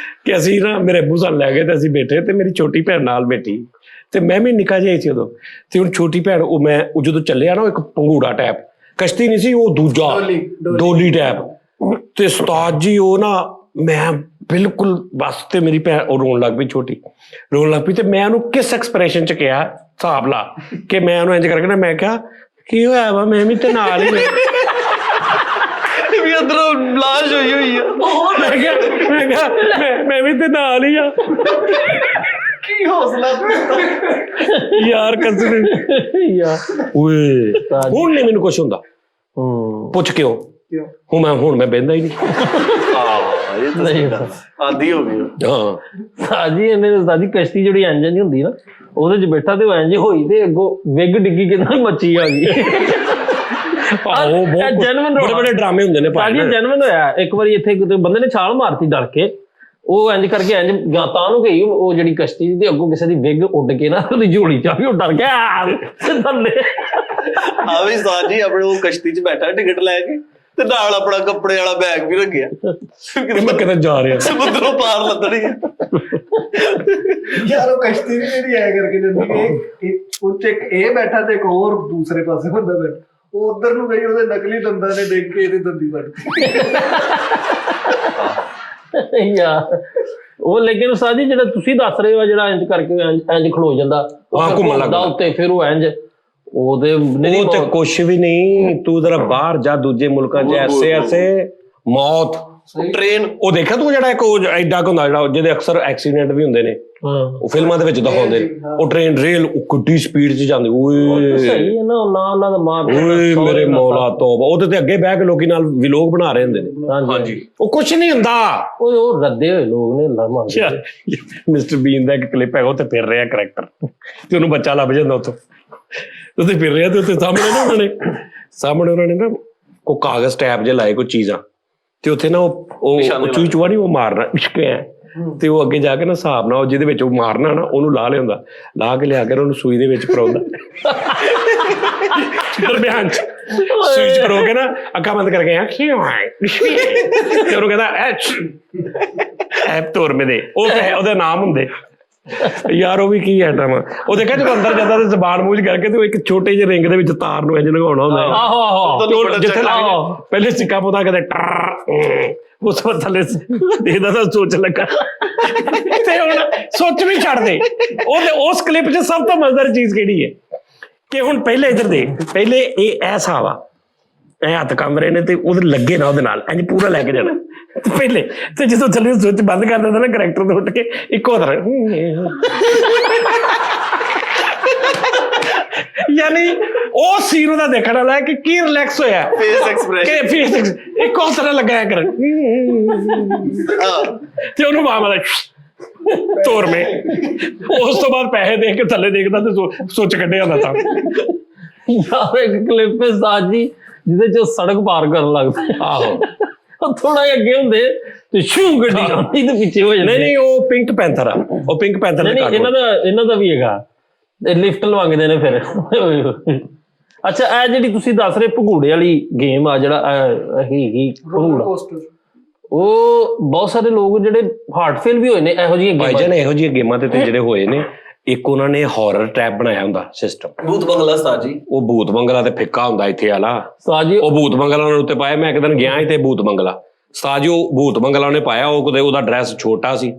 ਕਿ ਅਸੀਂ ਨਾ ਮੇਰੇ ਅੱਬੂ ਸਾਨੂੰ ਲੈ ਗਏ ਤੇ ਅਸੀਂ ਬੈਠੇ ਤੇ ਮੇਰੀ ਛੋਟੀ ਭੈਣ ਨਾਲ ਬੈਠੀ ਤੇ ਮੈਂ ਵੀ ਨਿੱਕਾ ਜਿਹਾ ਸੀ ਉਦੋਂ। ਤੇ ਹੁਣ ਛੋਟੀ ਭੈਣ ਉਹ ਜਦੋਂ ਚੱਲਿਆ ਨਾ ਉਹ ਇੱਕ ਪੰਗੂੜਾ ਟੈਪ ਕਸ਼ਤੀ ਨਹੀਂ ਸੀ, ਉਹ ਦੂਜਾ ਡੋਲੀ ਟੈਪ। ਤੇ ਉਸਤਾਦ ਜੀ ਉਹ ਨਾ ਮੈਂ ਬਿਲਕੁਲ ਬਸ, ਤੇ ਮੇਰੀ ਭੈਣ ਉਹ ਰੋਣ ਲੱਗ ਪਈ, ਛੋਟੀ ਰੋਣ ਲੱਗ ਪਈ। ਤੇ ਮੈਂ ਉਹਨੂੰ ਕਿਸ ਐਕਸਪ੍ਰੈਸ਼ਨ 'ਚ ਕਿਹਾ ਹਿਸਾਬ ਲਾ ਕਿ ਮੈਂ ਉਹਨੂੰ ਇੰਜ ਕਰਕੇ ਨਾ ਮੈਂ ਕਿਹਾ ਕੀ ਹੋਇਆ ਵਾ, ਮੈਂ ਵੀ ਤੇ ਨਾਲ ਹੀ ਵੀ ਅੰਦਰੋਂ ਲਾਸ਼ ਹੋਈ ਆ। ਮੈਂ ਵੀ ਤੇ ਨਾਲ ਹੀ ਆ। ਕੀ ਹੌਸਲਾ ਯਾਰ ਕਸਮ ਯਾਰ ਓਏ ਹੁਣ ਨਹੀਂ ਮੈਨੂੰ ਕੁਛ ਹੁੰਦਾ। ਪੁੱਛ ਕਿਉਂ? ਹੁਣ ਮੈਂ ਬਹਿੰਦਾ ਹੀ ਨਹੀਂ। ਆਦੀ ਹੋ ਗਈ। ਹਾਂ ਸਾਜੀ ਇਹਨੇ ਸਾਡੀ ਕਸ਼ਤੀ ਜਿਹੜੀ ਇੰਜਨ ਹੁੰਦੀ ਨਾ ਉਹਦੇ 'ਚ ਬੈਠਾ ਤੇ ਉਹ ਇੰਜ ਹੋਈ ਤੇ ਅੱਗੋਂ ਵਿਗ ਡਿੱਗੀ ਕਿੰਨਾ ਮੱਛੀ ਆ ਗਈ। ਬੜੇ ਬੜੇ ਡਰਾਮੇ ਹੁੰਦੇ ਨੇ ਭਾਈ। ਜਨਮਨ ਹੋਇਆ ਇੱਕ ਵਾਰੀ ਇੱਥੇ ਬੰਦੇ ਨੇ ਛਾਲ ਮਾਰਤੀ ਡਰ ਕੇ, ਉਹ ਇੰਜ ਕਰਕੇ ਇੰਜ ਤਾਂ ਨੂੰ ਗਈ ਉਹ ਜਿਹੜੀ ਕਸ਼ਤੀ ਦੀ, ਅੱਗੋਂ ਕਿਸੇ ਦੀ ਵਿਗ ਉੱਡ ਕੇ ਨਾ ਉਹਦੀ ਝੋਲੀ ਚ ਵੀ ਉਹ ਡਰ ਗਿਆ ਥੱਲੇ। ਆ ਵੀ ਸਾਜ ਜੀ ਆਪਣੇ ਉਹ ਕਸ਼ਤੀ 'ਚ ਬੈਠਾ ਟਿਕਟ ਲੈ ਕੇ ਤੇ ਨਾਲ ਆਪਣਾ ਕੱਪੜੇ ਵਾਲਾ ਬੈਗ ਵੀ ਰੱਖਿਆ, ਮੈਂ ਕਿਤੇ ਜਾ ਰਿਹਾ ਸਮੁੰਦਰੋਂ ਪਾਰ ਲੱਦਣੀ। ਯਾਰ ਉਹ ਕਸ਼ਤੀ ਵੀ ਜਿਹੜੀ ਐ ਕਰਕੇ ਜਾਂਦੀ ਹੈ, ਉਹ 'ਚ ਇੱਕ ਇਹ ਬੈਠਾ ਤੇ ਇੱਕ ਹੋਰ ਦੂਸਰੇ ਪਾਸੇ ਬੰਦਾ ਬੈਠਾ, ਉਹ ਉਧਰ ਨੂੰ ਗਈ, ਉਹਦੇ ਨਕਲੀ ਦੰਦਾਂ ਨੇ ਦੇਖ ਕੇ ਇਹਦੀ ਦੰਦੀ ਵੱਢਤੀ। ਯਾਰ ਉਹ ਲੇਕਿਨ ਉਸਤਾਦ ਜੀ ਜਿਹੜਾ ਤੁਸੀਂ ਦੱਸ ਰਹੇ ਹੋ ਜਿਹੜਾ ਇੰਜ ਕਰਕੇ ਇੰਜ ਖਲੋ ਜਾਂਦਾ ਘੁੰਮਣ ਲੱਗਦਾ ਉੱਤੇ, ਫਿਰ ਉਹ ਇੰਜ ਉਹਦੇ ਉਹ ਤੇ ਕੁਛ ਵੀ ਨਹੀਂ। ਤੂੰ ਜ਼ਰਾ ਬਾਹਰ ਜਾ ਦੂਜੇ ਮੁਲਕਾਂ 'ਚ ਐਸੇ ਐਸੇ ਮੌਤ ਟ੍ਰੇਨ ਉਹ ਦੇਖਿਆ ਤੂੰ, ਜਿਹੜਾ ਇੱਕ ਉਹ ਐਡਾ ਕੁ ਹੁੰਦਾ ਜਿਹੜਾ ਜਿਹਦੇ ਅਕਸਰ ਐਕਸੀਡੈਂਟ ਵੀ ਹੁੰਦੇ ਨੇ, ਉਹ ਫਿਲਮਾਂ ਦੇ ਵਿੱਚ ਦਿਖਾਉਂਦੇ ਨੇ। ਉਹ ਟ੍ਰੇਨ ਰੇਲ ਕਿੱਡੀ ਸਪੀਡ 'ਚ ਜਾਂਦੀ, ਓਏ ਸਹੀ ਹੈ ਨਾ, ਉਹਨਾਂ ਦਾ ਮਾਂ ਓਏ ਮੇਰੇ ਮੌਲਾ ਤੋਬਾ। ਉਹਦੇ ਤੇ ਅੱਗੇ ਬਹਿ ਕੇ ਲੋਕੀ ਨਾਲ ਵਿਲੋਗ ਬਣਾ ਰਹੇ ਹੁੰਦੇ ਨੇ। ਹਾਂਜੀ ਉਹ ਕੁਛ ਨਹੀਂ ਹੁੰਦਾ। ਉਹ ਰੱਦੇ ਹੋਏ ਲੋਕ ਨੇ ਲਾਮਾ। ਮਿਸਟਰ ਬੀਨ ਦਾ ਇੱਕ ਕਲਿੱਪ ਹੈਗਾ, ਉੱਥੇ ਫਿਰ ਰਿਹਾ ਕਰੈਕਟਰ ਤੇ ਉਹਨੂੰ ਬੱਚਾ ਲੱਭ ਜਾਂਦਾ ਉੱਥੋਂ, ਉੱਥੇ ਫਿਰ ਰਿਹਾ ਤੇ ਉੱਥੇ ਸਾਹਮਣੇ ਉਹਨਾਂ ਨੇ ਨਾ ਉਹ ਕਾਗਜ਼ ਟੈਪ ਜੇ ਲਾਏ ਕੋਈ ਚੀਜ਼ਾਂ, ਤੇ ਉੱਥੇ ਨਾ ਉਹ ਚੂਈ ਚੁਆੜੀ ਉਹ ਮਾਰਨਾ ਇਸ਼ਕਿਆ, ਤੇ ਉਹ ਅੱਗੇ ਜਾ ਕੇ ਨਾ ਹਿਸਾਬ ਨਾਲ ਜਿਹਦੇ ਵਿੱਚ ਉਹ ਮਾਰਨਾ ਨਾ ਉਹਨੂੰ ਲਾ ਲਿਆਉਂਦਾ, ਲਾ ਕੇ ਲਿਆ ਕੇ ਉਹਨੂੰ ਸੂਈ ਦੇ ਵਿੱਚ ਪਰੋਂਦਾ ਦਰਮਿਆਨ ਚ ਸੂਈ ਚ ਪਰੋ ਕੇ ਨਾ ਅੱਖਾਂ ਬੰਦ ਕਰਕੇ ਤੇ ਉਹਨੂੰ ਕਹਿੰਦਾ ਐਪ ਤੋਰ ਮੇ ਦੇ, ਉਹ ਉਹਦੇ ਨਾਮ ਹੁੰਦੇ ਯਾਰ। ਉਹ ਵੀ ਕੀ ਆਈਟਮ ਉਹ ਦੇਖਿਆ ਜਦੋਂ ਅੰਦਰ ਜਾਂਦਾ ਤੇ ਜ਼ਬਾਨ ਮੂੰਹ ਕਰਕੇ ਤੇ ਉਹ ਇੱਕ ਛੋਟੇ ਜਿਹੇ ਰਿੰਗ ਦੇ ਵਿੱਚ ਤਾਰ ਨੂੰ ਇੰਜ ਲਗਾਉਣਾ ਹੁੰਦਾ। ਆਹੋ ਜਿੱਥੇ ਪਹਿਲੇ ਸਿੱਕਾ ਪੋਦਾ ਕਦੇ ਉਸ ਤੋਂ ਥੱਲੇ ਇਹਦਾ ਤਾਂ ਸੋਚ ਲੱਗਾ ਤੇ ਹੁਣ ਸੋਚ ਵੀ ਛੱਡ ਦੇ। ਉਹਦੇ ਉਸ ਕਲਿੱਪ 'ਚ ਸਭ ਤੋਂ ਮਜ਼ੇਦਾਰ ਚੀਜ਼ ਕਿਹੜੀ ਹੈ ਕਿ ਹੁਣ ਪਹਿਲੇ ਇੱਧਰ ਦੇ ਪਹਿਲੇ ਇਹ ਹਿਸਾਬ ਆ, ਇਹ ਹੱਥ ਕੰਮ ਰਹੇ ਨੇ ਤੇ ਉਹਦੇ ਲੱਗੇ ਨਾ ਉਹਦੇ ਨਾਲ ਇੰਜ ਪੂਰਾ ਲੈ ਕੇ ਜਾਣਾ ਪਹਿਲੇ, ਤੇ ਜਦੋਂ ਥੱਲੇ ਸੁੱਚ ਬੰਦ ਕਰ ਦਿੰਦਾ ਨਾ ਕਰੈਕਟਰ ਤੋਂ ਉੱਠ ਕੇ ਇੱਕੋ ਤਰ੍ਹਾਂ ਯਾਨੀ ਉਹ ਸੀਨ ਉਹਦਾ ਦੇਖਣ ਵਾਲਾ ਹੈ ਕਿ ਕੀ ਰਿਲੈਕਸ ਹੋਇਆ ਫੇਸ ਐਕਸਪ੍ਰੈਸ਼ਨ ਕਿ ਫੇਸ ਇੱਕ ਉਸ ਤਰ੍ਹਾਂ ਲਗਾਇਆ ਕਰਨ ਤੇ ਉਹਨੂੰ ਮਾਮਲਾ ਤੋਰ ਮੇ ਉਸ ਤੋਂ ਬਾਅਦ ਪੈਸੇ ਦੇ ਕੇ ਥੱਲੇ ਦੇਖਦਾ ਤੇ ਸੋਚ ਕੱਢਿਆ ਹੁੰਦਾ ਤਾਂ ਯਾਰ ਇੱਕ ਕਲਿੱਪ ਹੈ ਸਾਜ ਜੀ ਜਿਹਦੇ ਚ ਉਹ ਸੜਕ ਪਾਰ ਕਰਨ ਲੱਗਦਾ। ਆਹੋ ਥੋੜਾ ਜਿਹਾ ਅੱਗੇ ਹੁੰਦੇ ਤੇ ਸ਼ੂ ਗੱਡੀ ਆਉਂਦੀ ਤੇ ਪਿੱਛੇ ਹੋ ਜਾਂਦੇ। ਨਹੀਂ ਉਹ ਪਿੰਕ ਪੈਂਥਰ ਆ, ਉਹ ਪਿੰਕ ਪੈਂਥਰ ਨਹੀਂ ਇਹਨਾਂ ਦਾ ਵੀ ਹੈਗਾ ਲਿਫਟ ਲਵਾਂਗਦੇ ਨੇ ਫਿਰ। ਅੱਛਾ ਇਹ ਜਿਹੜੀ ਤੁਸੀਂ ਦੱਸ ਰਹੇ ਭਗੂੜੇ ਵਾਲੀ ਗੇਮ ਆ ਜਿਹੜਾ ਹੈਗੀ ਭਗੂੜਾ, ਉਹ ਬਹੁਤ ਸਾਰੇ ਲੋਕ ਜਿਹੜੇ ਹਾਰਟ ਫੇਲ ਵੀ ਹੋਏ ਨੇ ਇਹੋ ਜਿਹੀਆਂ ਭਾਈਜਾਨ ਇਹੋ ਜਿਹੀਆਂ ਗੇਮਾਂ ਤੇ ਜਿਹੜੇ ਹੋਏ ਨੇ। ਇੱਕ ਉਹਨਾਂ ਨੇ ਹਾਰਰ ਟੈਬ ਬਣਾਇਆ ਹੁੰਦਾ ਸਿਸਟਮ, ਭੂਤ ਬੰਗਲਾ ਸਾਜੀ। ਉਹ ਭੂਤ ਬੰਗਲਾ ਤੇ ਫਿੱਕਾ ਹੁੰਦਾ ਇੱਥੇ ਵਾਲਾ ਸਾਜੀ, ਉਹ ਭੂਤ ਬੰਗਲਾ ਉਹਨਾਂ ਉੱਤੇ ਪਾਇਆ। ਮੈਂ ਇੱਕ ਦਿਨ ਗਿਆ ਇੱਥੇ ਭੂਤ ਬੰਗਲਾ ਸਾਜੀ, ਉਹ ਭੂਤ ਬੰਗਲਾ ਉਹਨੇ ਪਾਇਆ, ਉਹ ਕਿਤੇ ਉਹਦਾ ਡਰੈਸ ਛੋਟਾ ਸੀ,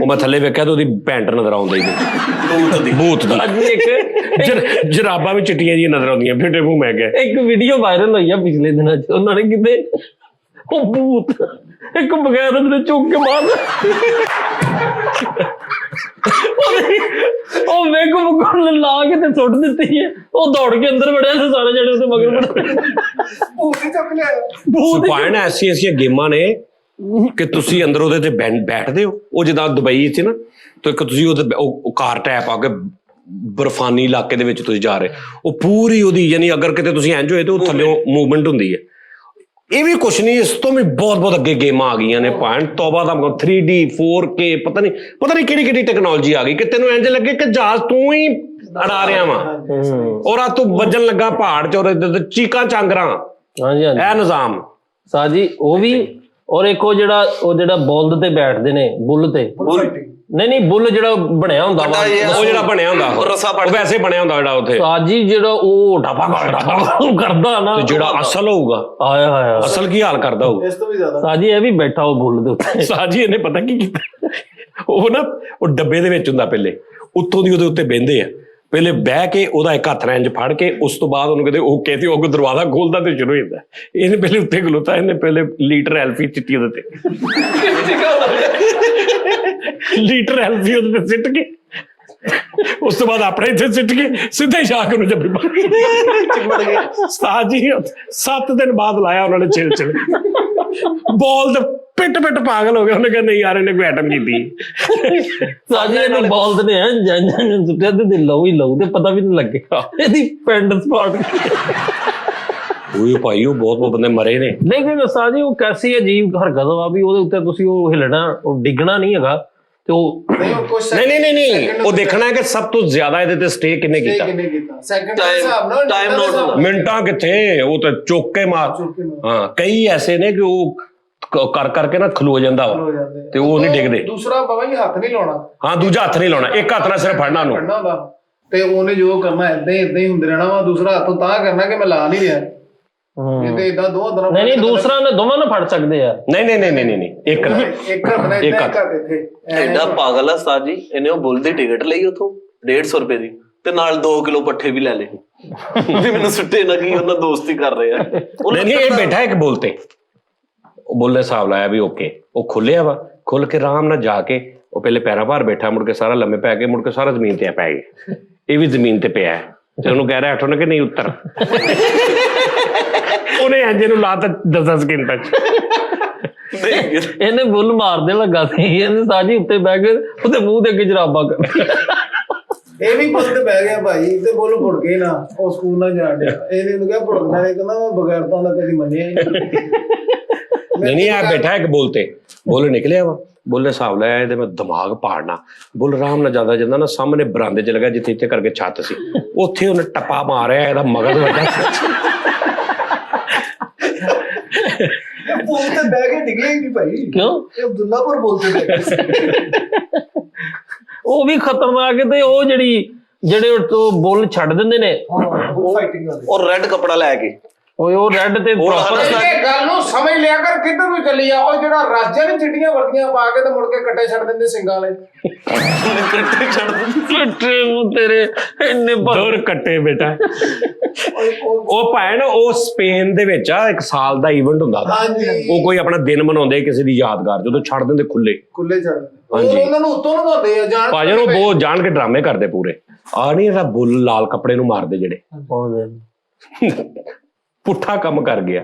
ਉਹ ਮੈਂ ਥੱਲੇ ਵੇਖਿਆ ਤੇ ਉਹਦੀ ਪੈਂਟ ਨਜ਼ਰ ਆਉਂਦੀ ਸੀ ਭੂਤ ਦੀ। ਇੱਕ ਜਰਾਬਾਂ ਵੀ ਚਿੱਟੀਆਂ ਜਿਹੀਆਂ ਨਜ਼ਰ ਆਉਂਦੀਆਂ ਫਿੱਟੇ ਮੂੰਹ। ਮੈਂ ਕਿਹਾ ਇੱਕ ਵੀਡੀਓ ਵਾਇਰਲ ਹੋਈ ਆ ਪਿਛਲੇ ਦਿਨਾਂ ਚ, ਉਹਨਾਂ ਨੇ ਕਿਤੇ ਉਹ ਭੂਤ ਇੱਕ ਬਗੈਰ ਉਹਦੇ ਚੁੱਕ ਕੇ ਮਾਰ ਉਹ ਵੇਖੋ ਮੁਕਰ ਲਾ ਕੇ ਤੇ ਸੁੱਟ ਦਿੱਤੀ ਹੈ। ਉਹ ਦੌੜ ਕੇ ਅੰਦਰ ਵੜਿਆ ਤੇ ਸਾਰੇ ਜਿਹੜੇ ਉਹਦੇ ਮਗਰ ਭੂਤ ਹੀ ਚੁੱਕ ਲਿਆ। ਭੂਤ ਐਸੀਆਂ ਗੇਮਾਂ ਨੇ ਕਿ ਤੁਸੀਂ ਅੰਦਰ ਉਹਦੇ ਤੇ ਬੈਠਦੇ ਹੋ। ਉਹ ਜਿੱਦਾਂ ਦੁਬਈ ਚ ਨਾ, ਤੇ ਇੱਕ ਤੁਸੀਂ ਉਹ ਕਾਰ ਟੈਪ ਆ ਕੇ ਬਰਫਾਨੀ ਇਲਾਕੇ ਦੇ ਵਿੱਚ ਤੁਸੀਂ ਜਾ ਰਹੇ, ਉਹ ਪੂਰੀ ਉਹਦੀ ਯਾਨੀ ਅਗਰ ਕਿਤੇ ਤੁਸੀਂ ਇੰਜ ਹੋਏ ਤੇ ਉਹ ਥੱਲੇ ਮੂਵਮੈਂਟ ਹੁੰਦੀ ਹੈ। ਇਹ ਵੀ ਕੁਛ ਨਹੀਂ, ਇਸ ਤੋਂ ਵੀ ਬਹੁਤ ਅੱਗੇ ਗੇਮਾਂ ਆ ਗਈਆਂ ਨੇ ਭਾਣ ਤੋਬਾ ਦਾ 3D 4K ਪਤਾ ਨਹੀਂ ਕਿਹੜੀ ਟੈਕਨੋਲੋਜੀ ਆ ਗਈ ਕਿ ਤੈਨੂੰ ਇੰਜ ਲੱਗੇ ਕਿ ਜਹਾਜ਼ ਤੂੰ ਹੀ ਅੜਾ ਰਿਹਾ ਵਾ ਔਰ ਆ ਤੂੰ ਵੱਜਣ ਲੱਗਾ ਪਹਾੜ ਚ ਔਰ ਚੀਕਾਂ ਚਾਂਗਰਾਂ। ਹਾਂਜੀ ਇਹ ਨਿਜ਼ਾਮ ਸਾਜੀ ਉਹ ਵੀ। ਔਰ ਇੱਕ ਉਹ ਜਿਹੜਾ ਬੁੱਲ ਤੇ ਬੈਠਦੇ ਨੇ, ਬੁੱਲ ਤੇ ਨਹੀਂ ਬੁੱਲ ਜਿਹੜਾ ਬਣਿਆ ਹੁੰਦਾ ਵਾ, ਉਹ ਜਿਹੜਾ ਬਣਿਆ ਹੁੰਦਾ ਉਹ ਵੈਸੇ ਬਣਿਆ ਹੁੰਦਾ ਜਿਹੜਾ ਉੱਥੇ ਸਾਜੀ, ਜਿਹੜਾ ਉਹ ਢਾਪਾ ਕਰਦਾ ਨਾ, ਜਿਹੜਾ ਅਸਲ ਹੋਊਗਾ ਆਇਆ ਹਾਇਆ ਅਸਲ ਕੀ ਹਾਲ ਕਰਦਾ ਹੋਊ ਇਸ ਤੋਂ ਵੀ ਜ਼ਿਆਦਾ ਸਾਜੀ ਇਹ ਵੀ ਬੈਠਾ ਉਹ ਬੁੱਲ ਦੇ ਉੱਤੇ। ਸਾਜੀ ਇਹਨੇ ਪਤਾ ਕੀ ਕੀਤਾ, ਉਹ ਡੱਬੇ ਦੇ ਵਿੱਚ ਹੁੰਦਾ, ਪਹਿਲੇ ਉੱਤੋਂ ਦੀ ਉਹਦੇ ਉੱਤੇ ਬਹਿੰਦੇ ਆ, ਪਹਿਲੇ ਬਹਿ ਕੇ ਉਹਦਾ ਇੱਕ ਹੱਥ ਨਾਲ ਇੰਜ ਫੜ ਕੇ ਉਸ ਤੋਂ ਬਾਅਦ ਉਹਨੂੰ ਕਹਿੰਦੇ ਓਕੇ ਤੇ ਉਹ ਦਰਵਾਜ਼ਾ ਖੋਲਦਾ ਤੇ ਸ਼ੁਰੂ ਹੋ ਜਾਂਦਾ। ਇਹਨੇ ਪਹਿਲੇ ਉੱਤੇ ਖਲੋਤਾ, ਇਹਨੇ ਪਹਿਲੇ ਲੀਟਰ ਐਲਫੀ ਚਿੱਟੀ ਉਹਦੇ ਤੇ ਲੀਟਰ ਐਲਫੀ ਉਹਦੇ ਤੇ ਸਿੱਟ ਕੇ ਉਸ ਤੋਂ ਬਾਅਦ ਆਪਣੇ ਇੱਥੇ ਸਿੱਟ ਕੇ ਸਿੱਧਾ ਹੀ ਜਾ ਕੇ ਉਹਨੂੰ ਜੱਫੀ ਪਾ ਕੇ ਸਾਜੀ 7 ਦਿਨ ਬਾਅਦ ਲਾਇਆ ਉਹਨਾਂ ਨੇ ਛਿਲ ਬਾਲ ਤੇ ਪਿੱਟ ਪਾਗਲ ਹੋ ਗਿਆ। ਉਹਨੇ ਕਿਹਾ ਨਹੀਂ ਯਾਰ ਇਹਨੇ ਕੋਈ ਐਟਮ ਕੀਤੀ ਸਾਜੀ ਇਹਨੂੰ ਬਾਲ ਤੇ ਜਨ ਸੁੱਟਿਆ ਤੇ ਲਊ ਹੀ ਲਊ ਤੇ ਪਤਾ ਵੀ ਨਹੀਂ ਲੱਗਿਆ ਇਹਦੀ ਪੈਂਡ ਸਪਾਟ। ਉਹ ਭਾਈ ਉਹ ਬਹੁਤ ਬੰਦੇ ਮਰੇ ਨੇ। ਲੇਕਿਨ ਸਾਜੀ ਉਹ ਕੈਸੀ ਅਜੀਬ ਹਰਕਤ ਆ ਵੀ ਉਹਦੇ ਉੱਤੇ ਤੁਸੀਂ ਉਹ ਹਿਲਣਾ, ਉਹ ਡਿੱਗਣਾ ਨਹੀਂ ਹੈਗਾ ਤੇ ਉਹ ਨਹੀਂ ਉਹ ਦੇਖਣਾ ਹੈ ਕਿ ਸਭ ਤੋਂ ਜ਼ਿਆਦਾ ਇਹਦੇ ਤੇ ਸਟੇ ਕਿੰਨੇ ਕੀਤਾ। ਸੈਕਿੰਡ ਦੇ ਹਿਸਾਬ ਨਾਲ ਟਾਈਮ ਨੋਟ ਮਿੰਟਾਂ ਕਿੱਥੇ, ਉਹ ਤਾਂ ਚੁੱਕ ਕੇ ਮਾਰ। ਹਾਂ ਕਈ ਐਸੇ ਨੇ ਕਿ ਉਹ ਕਰਕੇ ਨਾ ਖਲੋ ਜਾਂਦਾ ਵਾ ਤੇ ਉਹ ਨਹੀਂ ਡਿੱਗਦੇ। ਦੂਸਰਾ ਬਾਬਾ ਜੀ ਹੱਥ ਨਹੀਂ ਲਾਉਣਾ। ਹਾਂ ਦੂਜਾ ਹੱਥ ਨਹੀਂ ਲਾਉਣਾ, ਇੱਕ ਹੱਥ ਨਾਲ ਸਿਰਫ ਫੜਨਾ ਉਹਨੂੰ ਤੇ ਉਹਨੇ ਜੋ ਕਰਨਾ ਏਦਾਂ ਹੀ ਹੁੰਦੇ ਰਹਿਣਾ ਵਾ। ਦੂਸਰਾ ਹੱਥ ਤਾਂ ਕਰਨਾ ਕਿ ਮੈਂ ਲਾ ਨਹੀਂ ਰਿਹਾ। ਇਹਦੇ ਇਦਾਂ ਦੋ ਹੱਥਾਂ ਨਾਲ ਨਹੀਂ ਦੂਸਰਾ ਨੇ ਦੋਵਾਂ ਨੂੰ ਫੜ ਸਕਦੇ ਆ। ਨਹੀਂ ਇੱਕ ਹੱਥ ਨਾਲ ਇੱਕ ਹੱਥ ਇੱਥੇ। ਐਡਾ ਪਾਗਲ ਆ ਸਾਜੀ, ਇਹਨੇ ਉਹ ਬੁੱਲ ਦੀ ਟਿਕਟ ਲਈ ਉਥੋਂ 150 ਰੁਪਏ ਦੀ ਤੇ ਨਾਲ 2 ਕਿਲੋ ਪੱਠੇ ਵੀ ਲੈ ਲਏ ਵੀ ਮੈਨੂੰ ਸੁੱਟੇ ਨਾ ਕੀ ਉਹਨਾਂ ਦੋਸਤੀ ਕਰ ਰਹੇ ਆ। ਨਹੀਂ ਇਹ ਬੈਠਾ ਇੱਕ ਬੁੱਲ ਤੇ, ਉਹ ਬੁੱਲ ਨੇ ਹਿਸਾਬ ਲਾਇਆ ਵੀ ਓਕੇ, ਉਹ ਖੁੱਲਿਆ ਵਾ, ਖੁੱਲ ਕੇ ਆਰਾਮ ਨਾਲ ਜਾ ਕੇ ਉਹ ਪਹਿਲੇ ਪੈਰਾਂ ਭਾਰ ਬੈਠਾ, ਮੁੜ ਕੇ ਸਾਰਾ ਲੰਮੇ ਪੈ ਕੇ ਮੁੜ ਕੇ ਸਾਰਾ ਜ਼ਮੀਨ ਤੇ ਪੈ ਗਿਆ। ਇਹ ਵੀ ਜ਼ਮੀਨ ਤੇ ਪਿਆ ਤੇ ਉਹਨੂੰ ਕਹਿ ਰਿਹਾ ਹਟੋ ਨਾ ਕਿ ਨਹੀਂ ਉੱਤਰ। ਉਹਨੇ ਅੰਜੇ ਨੂੰ ਲਾਤਾ 10 ਸਕਿੰਟ ਤੱਕ। ਇਹਨੇ ਬੁੱਲ ਮਾਰਦੇ ਲੱਗਾ ਸੀ, ਇਹਨੇ ਸਾਜੀ ਉੱਤੇ ਬਹਿ ਕੇ ਉਹਦੇ ਮੂੰਹ ਦੇ ਅੱਗੇ ਜਰਾਬਾ ਕਰ। ਇਹ ਵੀ ਬੁੱਲ ਤੇ ਬਹਿ ਗਿਆ ਭਾਈ ਤੇ ਬੁੱਲ ਭੁੜ ਗਏ ਨਾ, ਉਹ ਸਕੂਲ ਨਾਲ ਜਾਣ ਡਿਆ। ਇਹਨੇ ਉਹਨੂੰ ਕਿਹਾ ਭੁੜਕਦਾ ਨਹੀਂ, ਕਹਿੰਦਾ ਮੈਂ ਬਗੈਰ ਤਾਂ ਕਦੀ ਮੰਨਿਆ ਹੀ ਨਹੀਂ। ਆ ਬੈਠਾ ਇੱਕ ਬੁੱਲ ਤੇ, ਬੁੱਲ ਨਿਕਲਿਆ ਵਾ, ਬੁੱਲ ਨੇ ਹਿਸਾਬ ਲਾਇਆ ਇਹਦੇ ਮੈਂ ਦਿਮਾਗ ਪਾੜਨਾ। ਬੁੱਲ ਆਰਾਮ ਨਾਲ ਜਾਂਦਾ ਜਾਂਦਾ ਨਾ ਸਾਹਮਣੇ ਬਰਾਂਡੇ 'ਚ ਲੱਗਾ ਜਿੱਥੇ ਇੱਥੇ ਕਰਕੇ ਛੱਤ ਸੀ, ਉੱਥੇ ਉਹਨੇ ਟੱਪਾ ਮਾਰਿਆ, ਇਹਦਾ ਮਗਜ਼ ਵੱਡਾ। ਬੁੱਲ ਤੇ ਬਹਿ ਕੇ ਡਿੱਗਿਆ ਹੀ ਨਹੀਂ ਭਾਈ। ਕਿਉਂ? ਇਹ ਅਬਦੁੱਲਾਪੁਰ ਬੁੱਲ ਤੇ ਬਹਿ ਗਿਆ। ਉਹ ਵੀ ਖਤਰਨਾਕ ਤੇ ਉਹ ਜਿਹੜੇ ਬੁੱਲ ਛੱਡ ਦਿੰਦੇ ਨੇ ਹਾਂ ਉਹ ਫਾਈਟਿੰਗ ਵਾਲੇ। ਔਰ ਰੈੱਡ ਕੱਪੜਾ ਲੈ ਕੇ ਉਹ ਰੈੱਡ ਤੇ ਪ੍ਰੋਪਰ ਇਹ ਗੱਲ ਨੂੰ ਸਮਝ ਲਿਆ ਕਰ ਕਿੱਧਰ ਨੂੰ ਚੱਲੀ ਆ। ਉਹ ਜਿਹੜਾ ਰਾਜਾ ਨੇ ਚਿੱਟੀਆਂ ਵਰਦੀਆਂ ਪਾ ਕੇ ਤੇ ਮੁੜ ਕੇ ਕੱਟੇ ਛੱਡ ਦਿੰਦੇ ਸਿੰਘਾਂ ਵਾਲੇ। ਕੱਟੇ ਨੂੰ ਤੇਰੇ ਇੰਨੇ ਦੂਰ ਕੱਟੇ ਬੇਟਾ। ਉਹ ਭੈਣ ਉਹ ਸਪੇਨ ਦੇ ਵਿੱਚ ਆ ਇੱਕ ਸਾਲ ਦਾ ਇਵੈਂਟ ਹੁੰਦਾ ਉਹ ਕੋਈ ਆਪਣਾ ਦਿਨ ਮਨਾਉਂਦੇ ਕਿਸੇ ਦੀ ਯਾਦਗਾਰ ਜਦੋਂ ਛੱਡ ਦਿੰਦੇ ਖੁੱਲੇ ਛੱਡ ਉਹਨਾਂ ਨੂੰ ਉੱਤੋਂ ਲਗਾਉਂਦੇ ਆ ਜਾਣ ਭਾਜਨ ਉਹ ਬਹੁਤ ਜਾਣ ਕੇ ਡਰਾਮੇ ਕਰਦੇ ਪੂਰੇ। ਆ ਨਹੀਂ ਇਹਦਾ ਬੁੱਲ ਲਾਲ ਕੱਪੜੇ ਨੂੰ ਮਾਰਦੇ ਜਿਹੜੇ ਪੁੱਠਾ ਕੰਮ ਕਰ ਗਿਆ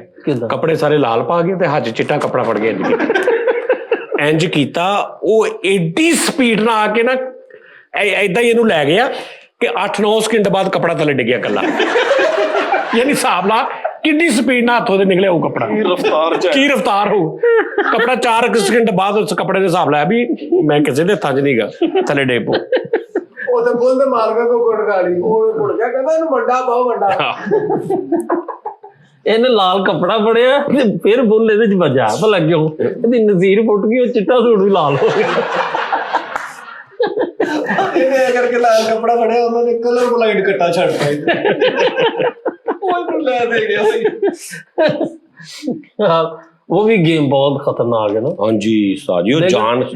ਕੱਪੜੇ ਸਾਰੇ ਲਾਲ ਪਾ ਗਏ ਤੇ ਹੱਥ ਚਿੱਟਾ ਕੱਪੜਾ ਫੜ ਗਿਆ ਇੰਜ ਕੀਤਾ ਉਹ ਏਡੀ ਸਪੀਡ ਨਾਲ ਆ ਕੇ ਨਾ ਏਦਾਂ ਹੀ ਇਹਨੂੰ ਲੈ ਗਿਆ ਕਿ 8-9 ਸਕਿੰਟ ਬਾਅਦ ਕੱਪੜਾ ਥੱਲੇ ਡਿੱਗਿਆ ਇਕੱਲਾ। ਯਾਨੀ ਹਿਸਾਬ ਲਾ ਕਿੰਨੀ ਸਪੀਡ ਨਾਲ ਹੱਥੋਂ ਦੇ ਨਿਕਲਿਆ ਉਹ ਕੱਪੜਾ ਕੀ ਰਫਤਾਰ ਹੋਊ ਕੱਪੜਾ 4 ਸਕਿੰਟ ਬਾਅਦ ਉਸ ਕੱਪੜੇ ਦੇ ਹਿਸਾਬ ਲਾਇਆ ਵੀ ਮੈਂ ਕਿਸੇ ਦੇ ਹੱਥਾਂ 'ਚ ਨਹੀਂ ਗਾ ਥੱਲੇ ਡਿੱਗ ਪੋ। ਉਹ ਤਾਂ ਬੁੱਲ ਦੇ ਮਾਲਕਾਂ ਕੋ ਗੁੜ ਗਾਲੀ ਉਹ ਗੁੜ ਗਿਆ ਕਹਿੰਦਾ ਇਹਨੂੰ ਵੱਡਾ ਬਹੁਤ ਵੱਡਾ। ਇਹਨੇ ਲਾਲ ਕੱਪੜਾ ਫੜਿਆ ਤੇ ਫਿਰ ਬੁੱਲ ਇਹਦੇ 'ਚ ਵੱਜਾ ਭਲਾ ਕਿਉਂ ਇਹਦੀ ਨਜ਼ੀਰ ਫੁੱਟ ਗਈ ਉਹ ਚਿੱਟਾ ਸੂਟ ਵੀ ਲਾਲ ਹੋ ਗਿਆ। ਇਹਨੇ ਕਰਕੇ ਲਾਲ ਕੱਪੜਾ ਫੜਿਆ ਉਹਨਾਂ ਨੇ ਕਲਰ ਬਲਾਈਂਡ ਕੱਟਾ ਛੱਡਤਾ ਉਹ ਲੈ ਦੇ ਗਿਆ ਉਹ ਵੀ ਗੇਮ ਬਹੁਤ ਖਤਰਨਾਕ ਹੈ ਨਾ। ਹਾਂਜੀ ਸਾਜੀ ਉਹ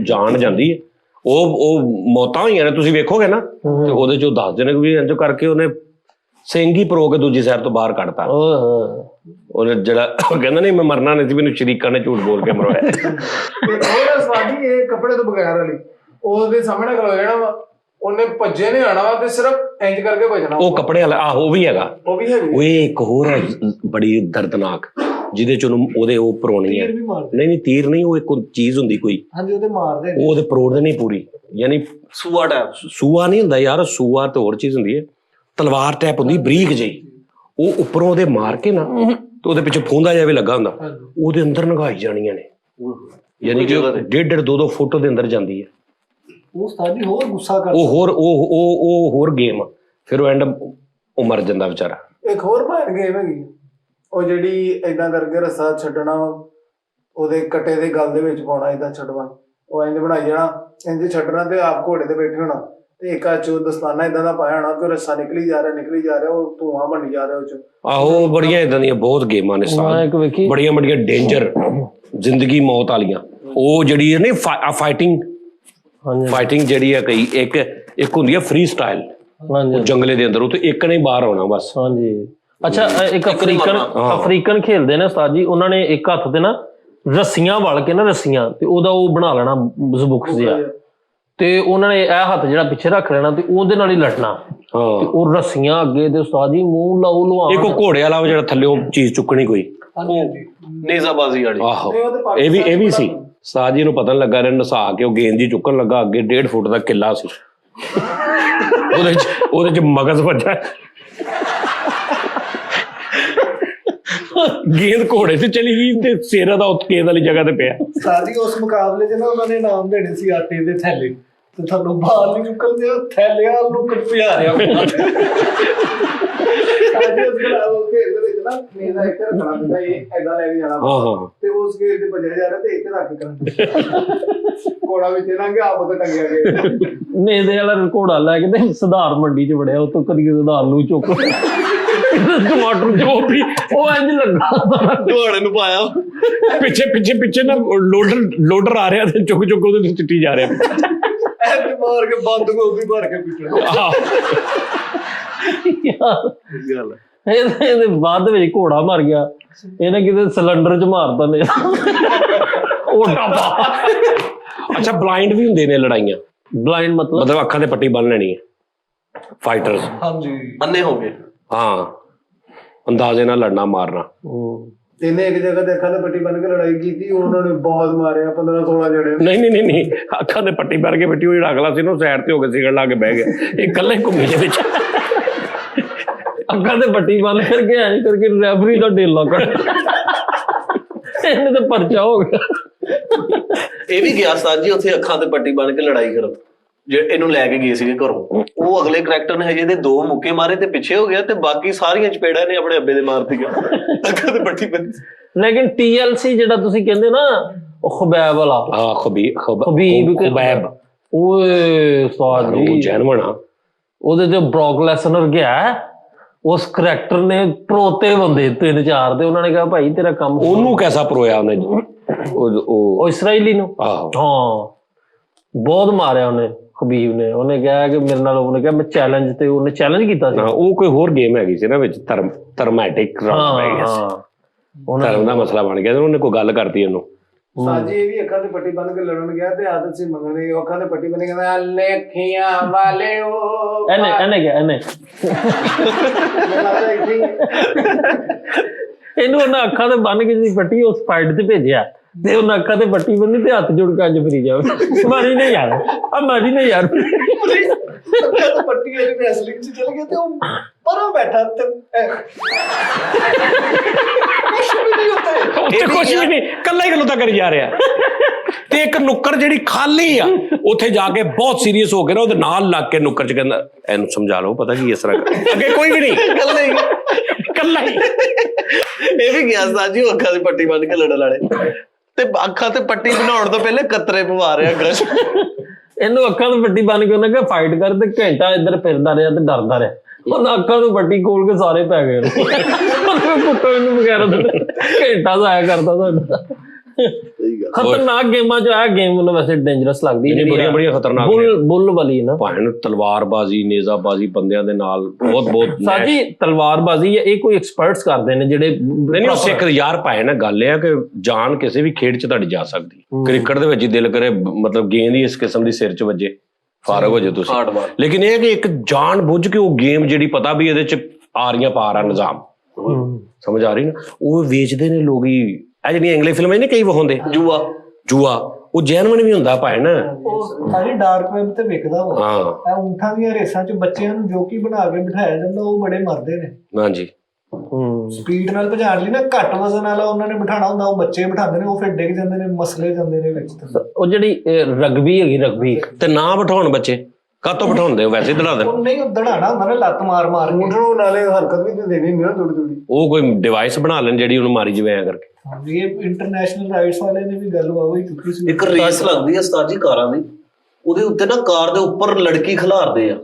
ਜਾਨ ਜਾਂਦੀ ਹੈ ਉਹ ਮੌਤਾਂ ਹੋਈਆਂ ਨੇ ਤੁਸੀਂ ਵੇਖੋਗੇ ਨਾ ਤੇ ਉਹਦੇ 'ਚ ਉਹ ਦੱਸਦੇ ਨੇ ਵੀ ਇੰਜ ਕਰਕੇ ਉਹਨੇ ਸਿੰਘ ਹੀ ਪਰੋ ਕੇ ਦੂਜੀ ਸਾਈਡ ਤੋਂ ਬਾਹਰ ਕੱਢਤਾ। ਉਹਨੇ ਜਿਹੜਾ ਕਹਿੰਦਾ ਨਹੀਂ ਮੈਂ ਮਰਨਾ ਨਹੀਂ ਸੀ ਮੈਨੂੰ ਸ਼ਰੀਕਾਂ ਨੇ ਝੂਠ ਬੋਲ ਕੇ ਮਰਵਾਇਆ। ਹੋਰ ਸਵਾਦੀ ਇਹ ਕੱਪੜੇ ਤੋਂ ਬਗੈਰ ਵਾਲੀ ਉਹਦੇ ਸਾਹਮਣੇ ਖਲੋ ਜਾਣਾ ਵਾ ਉਹਨੇ ਭੱਜੇ ਨੇ ਆਣਾ ਵਾ ਤੇ ਸਿਰਫ ਇੰਜ ਕਰਕੇ ਭੱਜਣਾ ਉਹ ਕੱਪੜੇ ਵਾਲਾ ਆਹੋ ਉਹ ਵੀ ਹੈਗਾ ਉਹ ਇੱਕ ਹੋਰ ਹੈ ਬੜੀ ਦਰਦਨਾਕ ਜਿਹਦੇ ਚ ਉਹਦੇ ਉਹ ਪਰੋਣੀ ਹੈ ਨਹੀਂ ਤੀਰ ਨਹੀਂ ਉਹ ਇੱਕ ਚੀਜ਼ ਹੁੰਦੀ ਕੋਈ ਉਹਦੇ ਮਾਰਦੇ ਉਹ ਉਹਦੇ ਪਰੋੜਦੇ ਨਹੀਂ ਪੂਰੀ ਯਾਨੀ ਸੂਆ ਟੈਪ ਸੂਆ ਨਹੀਂ ਹੁੰਦਾ ਯਾਰ ਸੂਆ ਤੇ ਹੋਰ ਚੀਜ਼ ਹੁੰਦੀ ਹੈ ਤਲਵਾਰ ਟੈਪ ਹੁੰਦੀ ਬਰੀਕ ਜਿਹੀ ਉਹ ਉੱਪਰੋਂ ਉਹਦੇ ਮਾਰ ਕੇ ਨਾ ਤੇ ਉਹਦੇ ਪਿੱਛੇ ਫੂੰਦਾ ਜਿਹਾ ਵੀ ਲੱਗਾ ਹੁੰਦਾ ਉਹਦੇ ਅੰਦਰ ਨਗਾਈ ਜਾਣੀਆਂ ਨੇ ਯਾਨੀ ਕਿ 1.5-2 ਫੁੱਟ ਦੇ ਅੰਦਰ ਜਾਂਦੀ ਹੈ ਉਹ ਸਾਡੀ ਹੋਰ ਗੁੱਸਾ ਕਰ ਉਹ ਹੋਰ ਗੇਮ ਫਿਰ ਉਹ ਐਂਡ ਉਹ ਮਰ ਜਾਂਦਾ ਵਿਚਾਰਾ। ਇੱਕ ਹੋਰ ਭਾਰ ਗੇਮ ਹੈਗੀ ਉਹ ਜਿਹੜੀ ਏਦਾਂ ਕਰਕੇ ਰੱਸਾ ਛੱਡਣਾ ਉਹਦੇ ਕੱਟੇ ਦੇ ਗਲ ਦੇ ਵਿੱਚ ਪਾਉਣਾ ਏਦਾਂ ਛੱਡਵਾ ਉਹ ਇੰਜ ਬਣਾਈ ਜਾਣਾ ਇੰਜ ਛੱਡਣਾ ਤੇ ਆਪ ਘੋੜੇ ਤੇ ਬੈਠੇ ਹੋਣਾ ਤੇ ਇੱਕ ਹੱਥ 'ਚ ਦਸਤਾਨਾ ਏਦਾਂ ਦਾ ਪਾਇਆ ਹੋਣਾ ਕਿ ਰੱਸਾ ਨਿਕਲੀ ਜਾ ਰਿਹਾ ਉਹ ਧੂੰਆਂ ਬਣੀ ਜਾ ਰਿਹਾ ਉਹ 'ਚ। ਆਹੋ ਬੜੀਆਂ ਏਦਾਂ ਦੀਆਂ ਬਹੁਤ ਗੇਮਾਂ ਨੇ ਬੜੀਆਂ ਬੜੀਆਂ ਡੇਂਜਰ ਜ਼ਿੰਦਗੀ ਮੌਤ ਵਾਲੀਆਂ ਉਹ ਜਿਹੜੀ ਹੈ ਨਾ ਫਾਈਟਿੰਗ ਜਿਹੜੀ ਹੈ ਕਈ ਇੱਕ ਹੁੰਦੀ ਹੈ ਫ੍ਰੀ ਸਟਾਈਲ ਜੰਗਲੇ ਦੇ ਅੰਦਰ ਉਹ ਤੇ ਇੱਕ ਨੇ ਬਾਹਰ ਆਉਣਾ ਬਸ। ਹਾਂਜੀ ਅੱਛਾ ਇੱਕ ਅਫਰੀਕਨ ਖੇਲਦੇ ਨੇ ਉਸਤਾਦ ਜੀ ਉਹਨਾਂ ਨੇ ਇੱਕ ਹੱਥ ਤੇ ਨਾ ਰੱਸੀਆਂ ਵਲ ਕੇ ਨਾ ਰੱਸੀਆਂ ਤੇ ਉਹਦਾ ਉਹ ਬਣਾ ਲੈਣਾ ਬਜ਼ਬੁਕਸ ਜਿਹਾ ਤੇ ਉਹਨਾਂ ਨੇ ਇਹ ਹੱਥ ਜਿਹੜਾ ਪਿੱਛੇ ਰੱਖ ਲੈਣਾ ਤੇ ਉਹਦੇ ਨਾਲ ਹੀ ਲੜਨਾ ਤੇ ਉਹ ਰੱਸੀਆਂ ਅੱਗੇ ਤੇ ਉਸਤਾਦ ਜੀ ਮੂੰਹ ਲਾਉ ਲਵਾ ਇੱਕ ਘੋੜੇ ਵਾਲਾ ਜਿਹੜਾ ਥੱਲੇ ਚੀਜ਼ ਚੁੱਕਣੀ ਕੋਈ ਨੇਜ਼ਾਬਾਜ਼ੀ ਵਾਲੀ ਆਹੋ ਇਹ ਵੀ ਸੀ ਉਸਤਾਦ ਜੀ ਨੂੰ ਪਤਾ ਨੀ ਲੱਗਾ ਨਸਾ ਕੇ ਉਹ ਗੇਂਦ ਜੀ ਚੁੱਕਣ ਲੱਗਾ ਅੱਗੇ 1.5 ਫੁੱਟ ਦਾ ਕਿੱਲਾ ਸੀ ਉਹਦੇ ਚ ਮਗਜ਼ ਵੱਜਾ ਗੇਂਦ ਘੋੜੇ ਤੇ ਚਲੀ ਗਈ ਤੇ ਸਿਰ ਦਾ ਉੱਤੇ ਵਾਲੀ ਜਗ੍ਹਾ ਤੇ ਪਿਆ। ਸਾਡੀ ਉਸ ਮੁਕਾਬਲੇ 'ਚ ਨਾ ਉਹਨਾਂ ਨੇ ਇਨਾਮ ਦੇਣੇ ਸੀ ਆਟੇ ਦੇ ਥੈਲੇ ਤੇ ਤੁਹਾਨੂੰ ਬਾਹਰ ਨਹੀਂ ਨਿਕਲਦੇ ਥੈਲਿਆਂ ਨੂੰ ਭਜਾ ਰਿਹਾ ਤੇ ਉਸ ਗੇਟ ਤੇ ਭਜਿਆ ਜਾ ਰਿਹਾ ਤੇ ਇੱਥੇ ਰੱਖ ਕੇ ਘੋੜਾ ਵਿੱਚ ਲੰਘ ਆਪ ਉਹ ਟੰਗਿਆ ਗਿਆ ਨੇਦੇ ਵਾਲਾ ਘੋੜਾ ਲੈ ਕੇ ਤੇ ਸੁਧਾਰ ਮੰਡੀ 'ਚ ਵੜਿਆ ਉਤੋਂ ਕਦੀ ਸੁਧਾਰ ਨੂੰ ਚੁੱਕ ਟਮਾਟਰ ਜੋ ਵੀ ਉਹ ਇੰਜ ਲੱਗਾ ਘੋੜੇ ਨੂੰ ਪਾਇਆ ਪਿੱਛੇ ਨਾ ਲੋਡਰ ਆ ਰਿਹਾ ਤੇ ਚੁੱਕ ਉਹਦੇ ਤੇ ਚਿੱਟੀ ਜਾ ਰਿਹਾ ਮਾਰ ਕੇ ਬੰਦ ਗੋਭੀ ਭਰ ਕੇ ਪਿੱਟਣਾ ਇਹਦੇ ਬਾਅਦ ਵਿੱਚ ਘੋੜਾ ਮਰ ਗਿਆ ਇਹਨੇ ਕਿਤੇ ਸਿਲੰਡਰ 'ਚ ਮਾਰਤਾ ਨੇ ਅੱਛਾ ਬਲਾਈਂਡ ਵੀ ਹੁੰਦੇ ਨੇ ਲੜਾਈਆਂ ਬਲਾਈਂਡ ਮਤਲਬ ਅੱਖਾਂ ਤੇ ਪੱਟੀ ਬੰਨ ਲੈਣੀ ਹੈ ਫਾਈਟਰਸ ਹਾਂਜੀ ਅੰਨੇ ਹੋ ਗਏ ਹਾਂ ਅੰਦਾਜ਼ੇ ਨਾਲ ਲੜਨਾ ਮਾਰਨਾ ਇਹਨੇ ਇੱਕ ਜਗ੍ਹਾ ਤੇ ਅੱਖਾਂ ਤੇ ਪੱਟੀ ਬੰਨ ਕੇ ਲੜਾਈ ਕੀਤੀ ਉਹਨਾਂ ਨੇ ਬਹੁਤ ਮਾਰਿਆ 15-16 ਜਣੇ ਨਹੀਂ ਅੱਖਾਂ ਤੇ ਪੱਟੀ ਬੰਨ ਕੇ ਬੈਠੀ ਉਹ ਜਿਹੜਾ ਅਗਲਾ ਸੀ ਨਾ ਸਾਈਡ ਤੇ ਹੋ ਕੇ ਸਿਗਰਟ ਲਾ ਕੇ ਬਹਿ ਗਿਆ ਇਹ ਇਕੱਲੇ ਘੁੰਮੀ ਦੇ ਵਿੱਚ ਅੱਖਾਂ ਤੇ ਪੱਟੀ ਬੰਨ ਕਰਕੇ ਐਂ ਕਰਕੇ ਰੈਫਰੀ ਦਾ ਢੇਲਾ ਕੱਢ ਇਹਨੇ ਤਾਂ ਪਰਚਾ ਹੋ ਗਿਆ। ਇਹ ਵੀ ਗਿਆ ਸਾਜ ਜੀ ਉੱਥੇ ਅੱਖਾਂ ਤੇ ਪੱਟੀ ਬੰਨ ਕੇ ਲੜਾਈ ਕਰਨ ਜੇ ਇਹਨੂੰ ਲੈ ਕੇ ਗਏ ਸੀਗੇ ਘਰੋਂ ਉਹ ਅਗਲੇ ਕਰੈਕਟਰ ਨੇ ਹਜੇ ਦੇ 2 ਮੁੱਕੇ ਮਾਰੇ ਤੇ ਪਿੱਛੇ ਹੋ ਗਿਆ ਤੇ ਬਾਕੀ ਸਾਰੀਆਂ ਚਪੇੜਾਂ ਨੇ ਆਪਣੇ ਅੱਬੇ ਦੇ ਮਾਰਤੀਆਂ ਅੱਖਾਂ ਤੇ ਪੱਟੀ ਬੰਨੀ। ਲੇਕਿਨ TLC ਜਿਹੜਾ ਤੁਸੀਂ ਕਹਿੰਦੇ ਨਾ ਉਹ ਖਬੈਬ ਵਾਲਾ ਖਬੀਬ ਓਏ ਉਸਤਾਦ ਜੀ ਜੈਨਵਨ ਆ ਉਹਦੇ ਤੇ ਬ੍ਰੌਕ ਲੈਸਨਰ ਗਿਆ ਉਸ ਕਰੈਕਟਰ ਨੇ ਪਰੋਤੇ ਬੰਦੇ 3-4 ਤੇ ਉਹਨਾਂ ਨੇ ਕਿਹਾ ਭਾਈ ਤੇਰਾ ਕੰਮ ਉਹਨੂੰ ਕੈਸਾ ਪਰੋਇਆ ਉਹਨੇ ਉਹ ਇਸਰਾਈਲੀ ਨੂੰ ਆਹੋ ਹਾਂ ਬਹੁਤ ਮਾਰਿਆ ਉਹਨੇ ਖਬੀਬ ਨੇ ਉਹਨੇ ਕਿਹਾ ਕਿ ਮੇਰੇ ਨਾਲ ਉਹਨੇ ਕਿਹਾ ਮੈਂ ਚੈਲੰਜ ਤੇ ਉਹਨੇ ਚੈਲੰਜ ਕੀਤਾ ਸੀ ਉਹ ਕੋਈ ਹੋਰ ਗੇਮ ਹੈਗੀ ਸੀ ਨਾ ਵਿੱਚ ਧਰਮੈਟਿਕ ਰਾਉਂਡ ਪੈ ਗਿਆ ਸੀ ਧਰਮ ਦਾ ਮਸਲਾ ਬਣ ਗਿਆ ਉਹਨੇ ਕੋਈ ਗੱਲ ਕਰਤੀ ਉਹਨੂੰ ਸਾਜੀ ਇਹ ਵੀ ਅੱਖਾਂ ਤੇ ਪੱਟੀ ਬੰਨ ਕੇ ਲੜਨ ਗਿਆ ਤੇ ਆਦਤ ਸੀ ਮੰਗਣੇ ਅੱਖਾਂ ਤੇ ਪੱਟੀ ਬੰਨ ਕੇ ਕਹਿੰਦਾ ਲੇਖੀਆਂ ਵਾਲਿਓ ਇਹਨੇ ਮੈਂ ਲੱਗਦਾ ਇੱਥੇ ਇਹਨੂੰ ਉਹਨਾਂ ਅੱਖਾਂ ਤੇ ਬੰਨ ਕੇ ਜੀ ਪੱਟੀ ਉਸ ਫਾਈਟ ਤੇ ਭੇਜਿਆ ਤੇ ਉਹਨਾਂ ਅੱਖਾਂ ਤੇ ਪੱਟੀ ਬੰਨੀ ਤੇ ਹੱਥ ਜੋੜ ਕੇ ਅੱਜ ਫਰੀ ਜਾਵੇ ਮਾਰੀ ਨਹੀਂ ਯਾਰ ਆ ਮਾਰੀ ਨਹੀਂ ਯਾਰ ਪੱਟੀ ਵਾਲੀ ਰੈਸਲਿੰਗ ਚ ਚਲ ਗਿਆ ਤੇ ਉਹ ਪਰਾਂ ਬੈਠਾ ਤੇ ਉੱਥੇ ਕੁਛ ਵੀ ਨਹੀਂ ਕੱਲਾ ਹੀ ਗੱਲੋਂ ਕਰੀ ਜਾ ਰਿਹਾ ਤੇ ਇੱਕ ਨੁੱਕਰ ਜਿਹੜੀ ਖਾਲੀ ਆ ਉੱਥੇ ਜਾ ਕੇ ਬਹੁਤ ਸੀਰੀਅਸ ਹੋ ਕੇ ਨਾ ਉਹਦੇ ਨਾਲ ਲੱਗ ਕੇ ਨੁੱਕਰ ਚ ਕਹਿੰਦਾ ਇਹਨੂੰ ਸਮਝਾ ਲਓ ਪਤਾ ਕੀ ਇਸ ਤਰ੍ਹਾਂ ਅੱਗੇ ਕੋਈ ਵੀ ਨਹੀਂ ਕੱਲਾ ਹੀ ਇਹ ਵੀ ਗਿਆ ਸਾਜੀ ਉਹ ਅੱਖਾਂ ਦੀ ਪੱਟੀ ਬੰਨ ਕੇ ਲੜਨ ਵਾਲੇ ਤੇ ਅੱਖਾਂ ਤੇ ਪੱਟੀ ਬਣਾਉਣ ਤੋਂ ਪਹਿਲੇ ਕਤਰੇ ਪਵਾ ਰਿਹਾ ਗਸ਼ ਇਹਨੂੰ ਅੱਖਾਂ ਤੋਂ ਪੱਟੀ ਬੰਨ ਕੇ ਉਹਨੇ ਕਿਹਾ ਫਾਈਟ ਕਰ ਤੇ ਘੰਟਾ ਇੱਧਰ ਫਿਰਦਾ ਰਿਹਾ ਤੇ ਡਰਦਾ ਰਿਹਾ ਉਹਨਾਂ ਅੱਖਾਂ ਤੋਂ ਪੱਟੀ ਖੋਲ ਕੇ ਸਾਰੇ ਪੈ ਗਏ ਉਹਨੇ ਪੁੱਟੋ ਇਹਨੂੰ ਵਗੈਰਾ ਘੰਟਾ ਜ਼ਾਇਆ ਕਰਦਾ ਸਾਡਾ ਖਤਰਨਾਕ ਗੇਮਾਂ ਚ ਇਹ ਗੇਮ ਮੈਨੂੰ ਵੈਸੇ ਡੇਂਜਰਸ ਲੱਗਦੀ ਹੈ ਬੜੀਆਂ ਖਤਰਨਾਕ ਬੁੱਲ ਵਾਲੀ ਨਾ ਭਾਵੇਂ ਤਲਵਾਰਬਾਜ਼ੀ ਨੇਜ਼ਾਬਾਜ਼ੀ ਬੰਦਿਆਂ ਦੇ ਨਾਲ ਬਹੁਤ ਸਾਜੀ ਤਲਵਾਰਬਾਜ਼ੀ ਇਹ ਕੋਈ ਐਕਸਪਰਟਸ ਕਰਦੇ ਨੇ ਜਿਹੜੇ ਨਹੀਂ ਉਹ ਸਿੱਖ ਯਾਰ ਭਾਵੇਂ ਨਾ ਗੱਲ ਇਹ ਆ ਕਿ ਜਾਨ ਕਿਸੇ ਵੀ ਖੇਡ ਚ ਤੁਹਾਡੀ ਜਾ ਸਕਦੀ ਕ੍ਰਿਕਟ ਦੇ ਵਿੱਚ ਹੀ ਦਿਲ ਕਰੇ ਮਤਲਬ ਗੇਂਦ ਹੀ ਇਸ ਕਿਸਮ ਦੀ ਸਿਰ ਚ ਵੱਜੇ ਫਾਰਗ ਹੋ ਜਾਓ ਤੁਸੀਂ ਲੇਕਿਨ ਇਹ ਕਿ ਇੱਕ ਜਾਣ ਬੁੱਝ ਕੇ ਉਹ ਗੇਮ ਜਿਹੜੀ ਪਤਾ ਵੀ ਇਹਦੇ ਚ ਆ ਰਹੀਆਂ ਪਾਰ ਆ ਨਿਜ਼ਾਮ ਸਮਝ ਆ ਰਹੀ ਨਾ ਉਹ ਵੇਚਦੇ ਨੇ ਲੋਕ ਹੀ ਇਹ ਜਿਹੜੀਆਂ ਇੰਗਲਿਸ਼ ਫਿਲਮਾਂ ਨੇ ਕਈ ਵਿਖਾਉਂਦੇ ਜੂਆ ਉਹ ਜੈਨੂਇਨ ਵੀ ਹੁੰਦਾ ਭਾਵੇਂ ਨਾ ਉਹ ਸਾਰੀ ਡਾਰਕ ਵੈਬ ਤੇ ਵਿਕਦਾ ਵਾ ਇਹ ਊਂਠਾਂ ਦੀਆਂ ਰੇਸਾਂ ਚ ਬੱਚਿਆਂ ਨੂੰ ਜੋਕੀ ਬਣਾ ਕੇ ਬਿਠਾਇਆ ਜਾਂਦਾ ਉਹ ਬੜੇ ਮਰਦੇ ਨੇ ਹਾਂਜੀ ਸਪੀਡ ਨਾਲ ਭਜਾਉਣ ਲਈ ਨਾ ਘੱਟ ਵਜ਼ਨ ਵਾਲਾ ਉਹਨਾਂ ਨੇ ਬਿਠਾਣਾ ਹੁੰਦਾ ਉਹ ਬੱਚੇ ਬਿਠਾਉਂਦੇ ਨੇ ਉਹ ਫਿਰ ਡਿੱਗ ਜਾਂਦੇ ਨੇ ਮਸਲੇ ਜਾਂਦੇ ਨੇ ਵਿੱਚ ਉਹ ਜਿਹੜੀ ਰਗਬੀ ਹੈਗੀ ਰਗਬੀ ਤੇ ਨਾ ਬਿਠਾਉਣ ਬੱਚੇ ਕਾਹਤੋਂ ਬਿਠਾਉਂਦੇ ਹੋ ਵੈਸੇ ਦੜਾ ਦੇਣ ਉਹ ਨਹੀਂ ਦੜਾਣਾ ਹੁੰਦਾ ਨਾ ਲੱਤ ਮਾਰ ਮਾਰ ਕੇ ਨੂੰ ਨਾਲੇ ਹਰਕਤ ਵੀ ਤੇ ਦੇਣੀ ਨਹੀਂ ਨਾ ਥੋੜੀ ਉਹ ਕੋਈ ਡਿਵਾਈਸ ਬਣਾ ਲੈਣ ਜਿਹੜੀ ਉਹਨੂੰ ਮਾਰੀ ਜਵੇ ਐ ਕਰਕੇ ਇਹ ਇੰਟਰਨੈਸ਼ਨਲ ਰਾਈਟਸ ਵਾਲੇ ਨੇ ਵੀ ਗੱਲ ਵਾਹੀ ਚੁੱਕੀ ਸੀ ਇੱਕ ਰੇਸ ਲੱਗਦੀ ਹੈ ਉਸਤਾਦ ਜੀ ਕਾਰਾਂ ਦੀ ਉਹਦੇ ਉੱਤੇ ਨਾ ਕਾਰ ਦੇ ਉੱਪਰ ਲੜਕੀ ਖਿਲਾਰਦੇ ਆ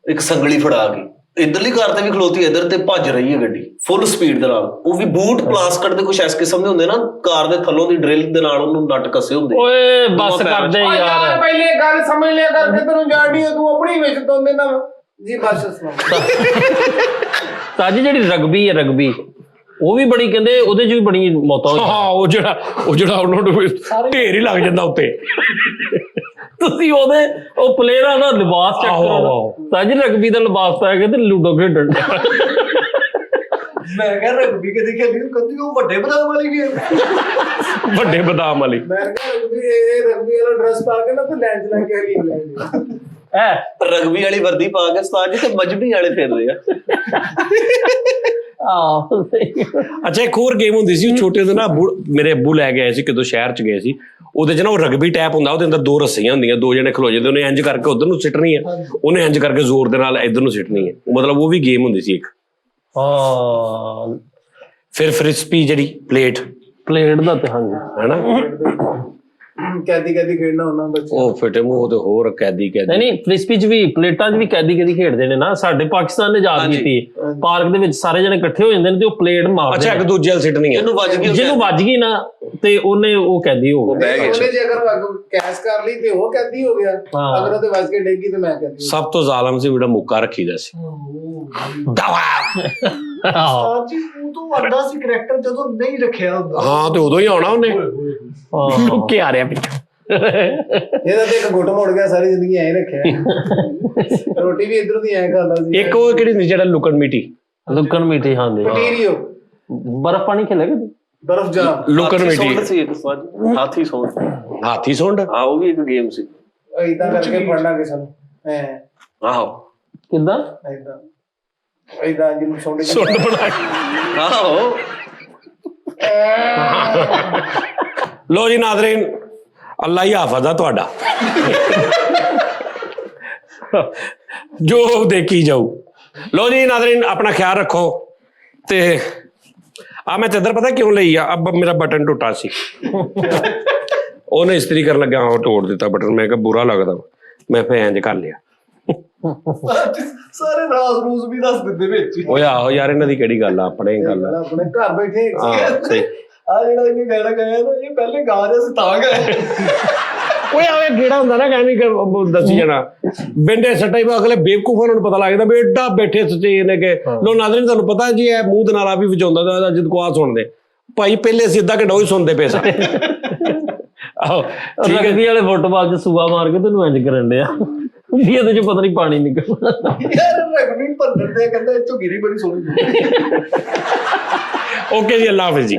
ਇੱਕ ਸੰਗਲੀ ਫੜਾ ਕੇ ਇਧਰਲੀ ਕਾਰ ਤੇ ਵੀ ਖਲੋਤੀ ਇਧਰ ਤੇ ਭੱਜ ਰਹੀ ਹੈ ਗੱਡੀ ਫੁੱਲ ਸਪੀਡ ਦੇ ਨਾਲ ਉਹ ਵੀ ਬੂਟ ਪਲਾਸਟਿਕ ਦੇ ਕੁਝ ਇਸ ਕਿਸਮ ਦੇ ਹੁੰਦੇ ਨਾ ਕਾਰ ਦੇ ਥੱਲੋਂ ਦੀ ਡਰਿਲ ਦੇ ਨਾਲ ਉਹਨੂੰ ਨਟ ਕੱਸੇ ਹੁੰਦੇ ਓਏ ਬਸ ਕਰਦੇ ਯਾਰ ਪਹਿਲੇ ਗੱਲ ਸਮਝ ਲਿਆ ਕਰਕੇ ਤੈਨੂੰ ਜਾੜੀ ਤੂੰ ਆਪਣੀ ਵਿੱਚ ਤੋਂਦੇ ਨਾ ਜੀ ਬਸ ਸੁਣਾਓ ਸਾਜੀ ਜਿਹੜੀ ਰਗਬੀ ਹੈ ਰਗਬੀ ਉਹ ਵੀ ਬੜੀ ਕਹਿੰਦੇ ਉਹਦੇ ਚ ਵੀ ਬੜੀ ਮੌਤਾਂ ਹੋਈਆਂ ਹਾਂ ਉਹ ਜਿਹੜਾ ਉਹਨਾਂ ਨੂੰ ਢੇਰ ਹੀ ਲੱਗ ਜਾਂਦਾ ਉੱਤੇ ਤੁਸੀਂ ਉਹ ਪਲੇਅਰਾਂ ਦਾ ਲਿਬਾਸ ਚੈੱਕ ਕਰੋ ਸਾਜੀ ਰਗਬੀ ਦਾ ਲਿਬਾਸ ਪਾ ਕੇ ਤੇ ਲੂਡੋ ਖੇਡਣ ਮੈਂ ਕਿਹਾ ਰਗਬੀ ਕਦੀ ਖੇਡੀ ਕਦੀ ਉਹ ਵੱਡੇ ਬਦਾਮ ਵਾਲੀ ਵੀ ਵੱਡੇ ਬਦਾਮ ਵਾਲੀ ਮੈਂ ਕਿਹਾ ਰਗਬੀ ਵਾਲਾ ਡਰੈਸ ਪਾ ਕੇ ਨਾ ਤੇ ਲੈਂਜ ਲਾ ਕੇ ਹਲੀ ਲੈ ਰਗਬੀ ਵਾਲੀ ਵਰਦੀ ਪਾ ਕੇ ਉਸਤਾਦ ਜੀ ਤੇ ਮਜਬੀ ਵਾਲੇ ਫਿਰ ਰਹੇ ਆ ਅੱਛਾ ਇੱਕ ਹੋਰ ਗੇਮ ਹੁੰਦੀ ਸੀ ਛੋਟੇ ਹੁੰਦੇ ਨਾ ਮੇਰੇ ਅੱਬੂ ਲੈ ਕੇ ਆਏ ਸੀ ਕਿਦੋਂ ਸ਼ਹਿਰ ਚ ਗਏ ਸੀ ਉਹਦੇ ਚ ਨਾ ਉਹ ਰਗਬੀ ਟੈਪ ਹੁੰਦਾ ਉਹਦੇ ਅੰਦਰ 2 ਰੱਸੀਆਂ ਹੁੰਦੀਆਂ 2 ਜਣੇ ਖਲੋ ਜਾਂਦੇ ਉਹਨੇ ਇੰਜ ਕਰਕੇ ਉਧਰ ਨੂੰ ਸਿੱਟਣੀ ਹੈ ਉਹਨੇ ਇੰਜ ਕਰਕੇ ਜ਼ੋਰ ਦੇ ਨਾਲ ਇੱਧਰ ਨੂੰ ਸਿੱਟਣੀ ਹੈ ਮਤਲਬ ਉਹ ਵੀ ਗੇਮ ਹੁੰਦੀ ਸੀ ਇੱਕ ਫਿਰ ਫ੍ਰਿਸਪੀ ਜਿਹੜੀ ਪਲੇਟ ਦਾ ਤੇ ਹਾਂਜੀ ਹੈਨਾ ਕੈਦੀ ਖੇਡਣਾ ਉਹਨਾਂ ਬੱਚੇ ਉਹ ਫਿੱਟੇ ਮੂੰਹ ਤੇ ਹੋਰ ਕੈਦੀ ਨਹੀਂ ਫ੍ਰਿਸਪੀ ਚ ਵੀ ਪਲੇਟਾਂ ਚ ਵੀ ਕੈਦੀ ਖੇਡਦੇ ਨੇ ਨਾ ਸਾਡੇ ਪਾਕਿਸਤਾਨ ਨੇ ਆਜ਼ਾਦ ਕੀਤੀ ਪਾਰਕ ਦੇ ਵਿੱਚ ਸਾਰੇ ਜਣੇ ਇਕੱਠੇ ਹੋ ਜਾਂਦੇ ਨੇ ਤੇ ਉਹ ਪਲੇਟ ਮਾਰਦੇ ਅੱਛਾ ਇੱਕ ਦੂਜੇ ਨਾਲ ਸਿੱਟਣੀ ਹੈ ਜਿਹਨੂੰ ਵੱਜ ਗਈ ਨਾ ਤੇ ਉਹਨੇ ਉਹ ਕੈਦੀ ਹੋ ਗਿਆ ਉਹਨੇ ਜੇ ਅਗਰ ਕੈਸ਼ ਕਰ ਲਈ ਤੇ ਉਹ ਕੈਦੀ ਹੋ ਗਿਆ ਅਗਰ ਉਹਦੇ ਵੱਜ ਕੇ ਡੇਗੀ ਤੇ ਮੈਂ ਕੈਦੀ ਸਭ ਤੋਂ ਜ਼ਾਲਮ ਸੀ ਜਿਹੜਾ ਮੁੱਕਾ ਰੱਖੀਦਾ ਸੀ ਜੀ ਉਹ ਤੋਂ ਵੱਡਾ ਸੀ ਕਰੈਕਟਰ ਜਦੋਂ ਨਹੀਂ ਰੱਖਿਆ ਹੁੰਦਾ ਹਾਂ ਤੇ ਉਦੋਂ ਹੀ ਆਉਣਾ ਉਹਨੇ ਲੁੱਕ ਆ ਰਿਹਾ ਪਿੱਛੇ ਇਹਦਾ ਤੇ ਇੱਕ ਗੁੱਟ ਮੁੜ ਗਿਆ ਸਾਰੀ ਜ਼ਿੰਦਗੀ ਐਂ ਰੱਖਿਆ ਰੋਟੀ ਵੀ ਇਧਰੋਂ ਦੀ ਐਂ ਖਾਂਦਾ ਸੀ ਇੱਕ ਉਹ ਕਿਹੜੀ ਜਿਹੜਾ ਲੁਕਣ ਮਿੱਟੀ ਹਾਂਜੀ ਪਟੀਰੀਓ ਬਰਫ਼ ਪਾਣੀ ਖੇਲਿਆ ਕਦੇ ਬਰਫ਼ ਜਾ ਲੁਕਣ ਮਿੱਟੀ ਸੀ ਇੱਕ ਹਾਥੀ ਸੌਂਡ ਹਾਂ ਉਹ ਵੀ ਇੱਕ ਗੇਮ ਸੀ ਇਦਾਂ ਕਰਕੇ ਫੜਨਾ ਕਿਸੇ ਨੂੰ ਆਹੋ ਕਿੱਦਾਂ ਇਦਾਂ ਜਿਹਨੂੰ ਸੁੰਡ ਬਣਾ ਆਹੋ ਲੋ ਜੀ ਨਾਜ਼ਰੀਨ ਅੱਲਾ ਹੀ ਹਾਫਿਜ਼ ਆ ਤੁਹਾਡਾ ਜੋ ਦੇਖੀ ਜਾਊ ਲੋ ਜੀ ਨਾਜ਼ਰੀਨ ਆਪਣਾ ਖਿਆਲ ਰੱਖੋ ਤੇ ਆ ਮੈਂ ਤੇਦਰ ਪਤਾ ਕਿਉਂ ਲਈ ਆ ਅਬ ਮੇਰਾ ਬਟਨ ਟੁੱਟਾ ਸੀ ਉਹਨੇ ਇਸਤਰੀ ਕਰਨ ਲੱਗਾ ਉਹ ਤੋੜ ਦਿੱਤਾ ਬਟਨ ਮੈਂ ਕਿਹਾ ਬੁਰਾ ਲੱਗਦਾ ਮੈਂ ਫੇਰ ਇੰਜ ਕਰ ਲਿਆ ਸਾਰੇ ਰਾਜ਼ ਰੂਜ਼ ਵੀ ਦੱਸ ਦਿੰਦੇ ਵਿੱਚ ਓਏ ਆਹੋ ਯਾਰ, ਇਹਨਾਂ ਦੀ ਕਿਹੜੀ ਗੱਲ ਆ, ਆਪਣੇ ਗੱਲ ਆ। ਆਪਣੇ ਘਰ ਬੈਠੇ ਹਾਂ ਸਹੀ। ਆ ਜਿਹੜਾ ਇਹਨੇ ਗਾਣਾ ਗਾਇਆ ਨਾ, ਇਹ ਪਹਿਲੇ ਗਾ ਰਿਹਾ ਸੀ ਤਾਂ ਗਾਇਆ। ਓਏ ਆਵੇ ਕਿਹੜਾ ਹੁੰਦਾ ਨਾ, ਕਹਿੰਦੀ ਦੱਸੀ ਜਾਣਾ ਬਿੰਡੇ ਸੱਟਾਈ ਪਾ, ਅਗਲੇ ਬੇਵਕੂਫ ਉਹਨਾਂ ਨੂੰ ਪਤਾ ਲੱਗਦਾ ਵੀ ਏਡਾ ਬੈਠੇ ਸੱਚੇ ਨੇ ਕਿ ਲੋ ਨਾਜ਼ਰੀਨ ਤੁਹਾਨੂੰ ਪਤਾ ਜੀ ਇਹ ਮੂੰਹ ਦੇ ਨਾਲ ਆ ਵੀ ਵਜਾਉਂਦਾ ਜਦ ਕੋ ਆ ਸੁਣਦੇ ਭਾਈ, ਪਹਿਲੇ ਅਸੀਂ ਅੱਧਾ ਘੰਟਾ ਹੀ ਸੁਣਦੇ ਪਏ ਸਾਂ। ਆਹੋ ਠੀਕ ਹੈ ਰਗਬੀ ਵਾਲੇ ਫੁੱਟਬਾਲ 'ਚ ਸੂਆ ਮਾਰ ਕੇ ਤੈਨੂੰ ਇੰਜ ਕਰਨ ਡਿਆ ਵੀ ਇਹਦੇ 'ਚ ਪਤਾ ਨਹੀਂ ਪਾਣੀ ਨਿਕਲਣਾ। ਯਾਰ ਰਗਬੀ ਭੰਨਣ ਤੇ ਕਹਿੰਦਾ ਇਹ ਝੁਗੀਰੀ ਬੜੀ ਸੋਹਣੀ। ਓਕੇ ਜੀ, ਅੱਲਾ ਹਾਫਿਜ਼ ਜੀ।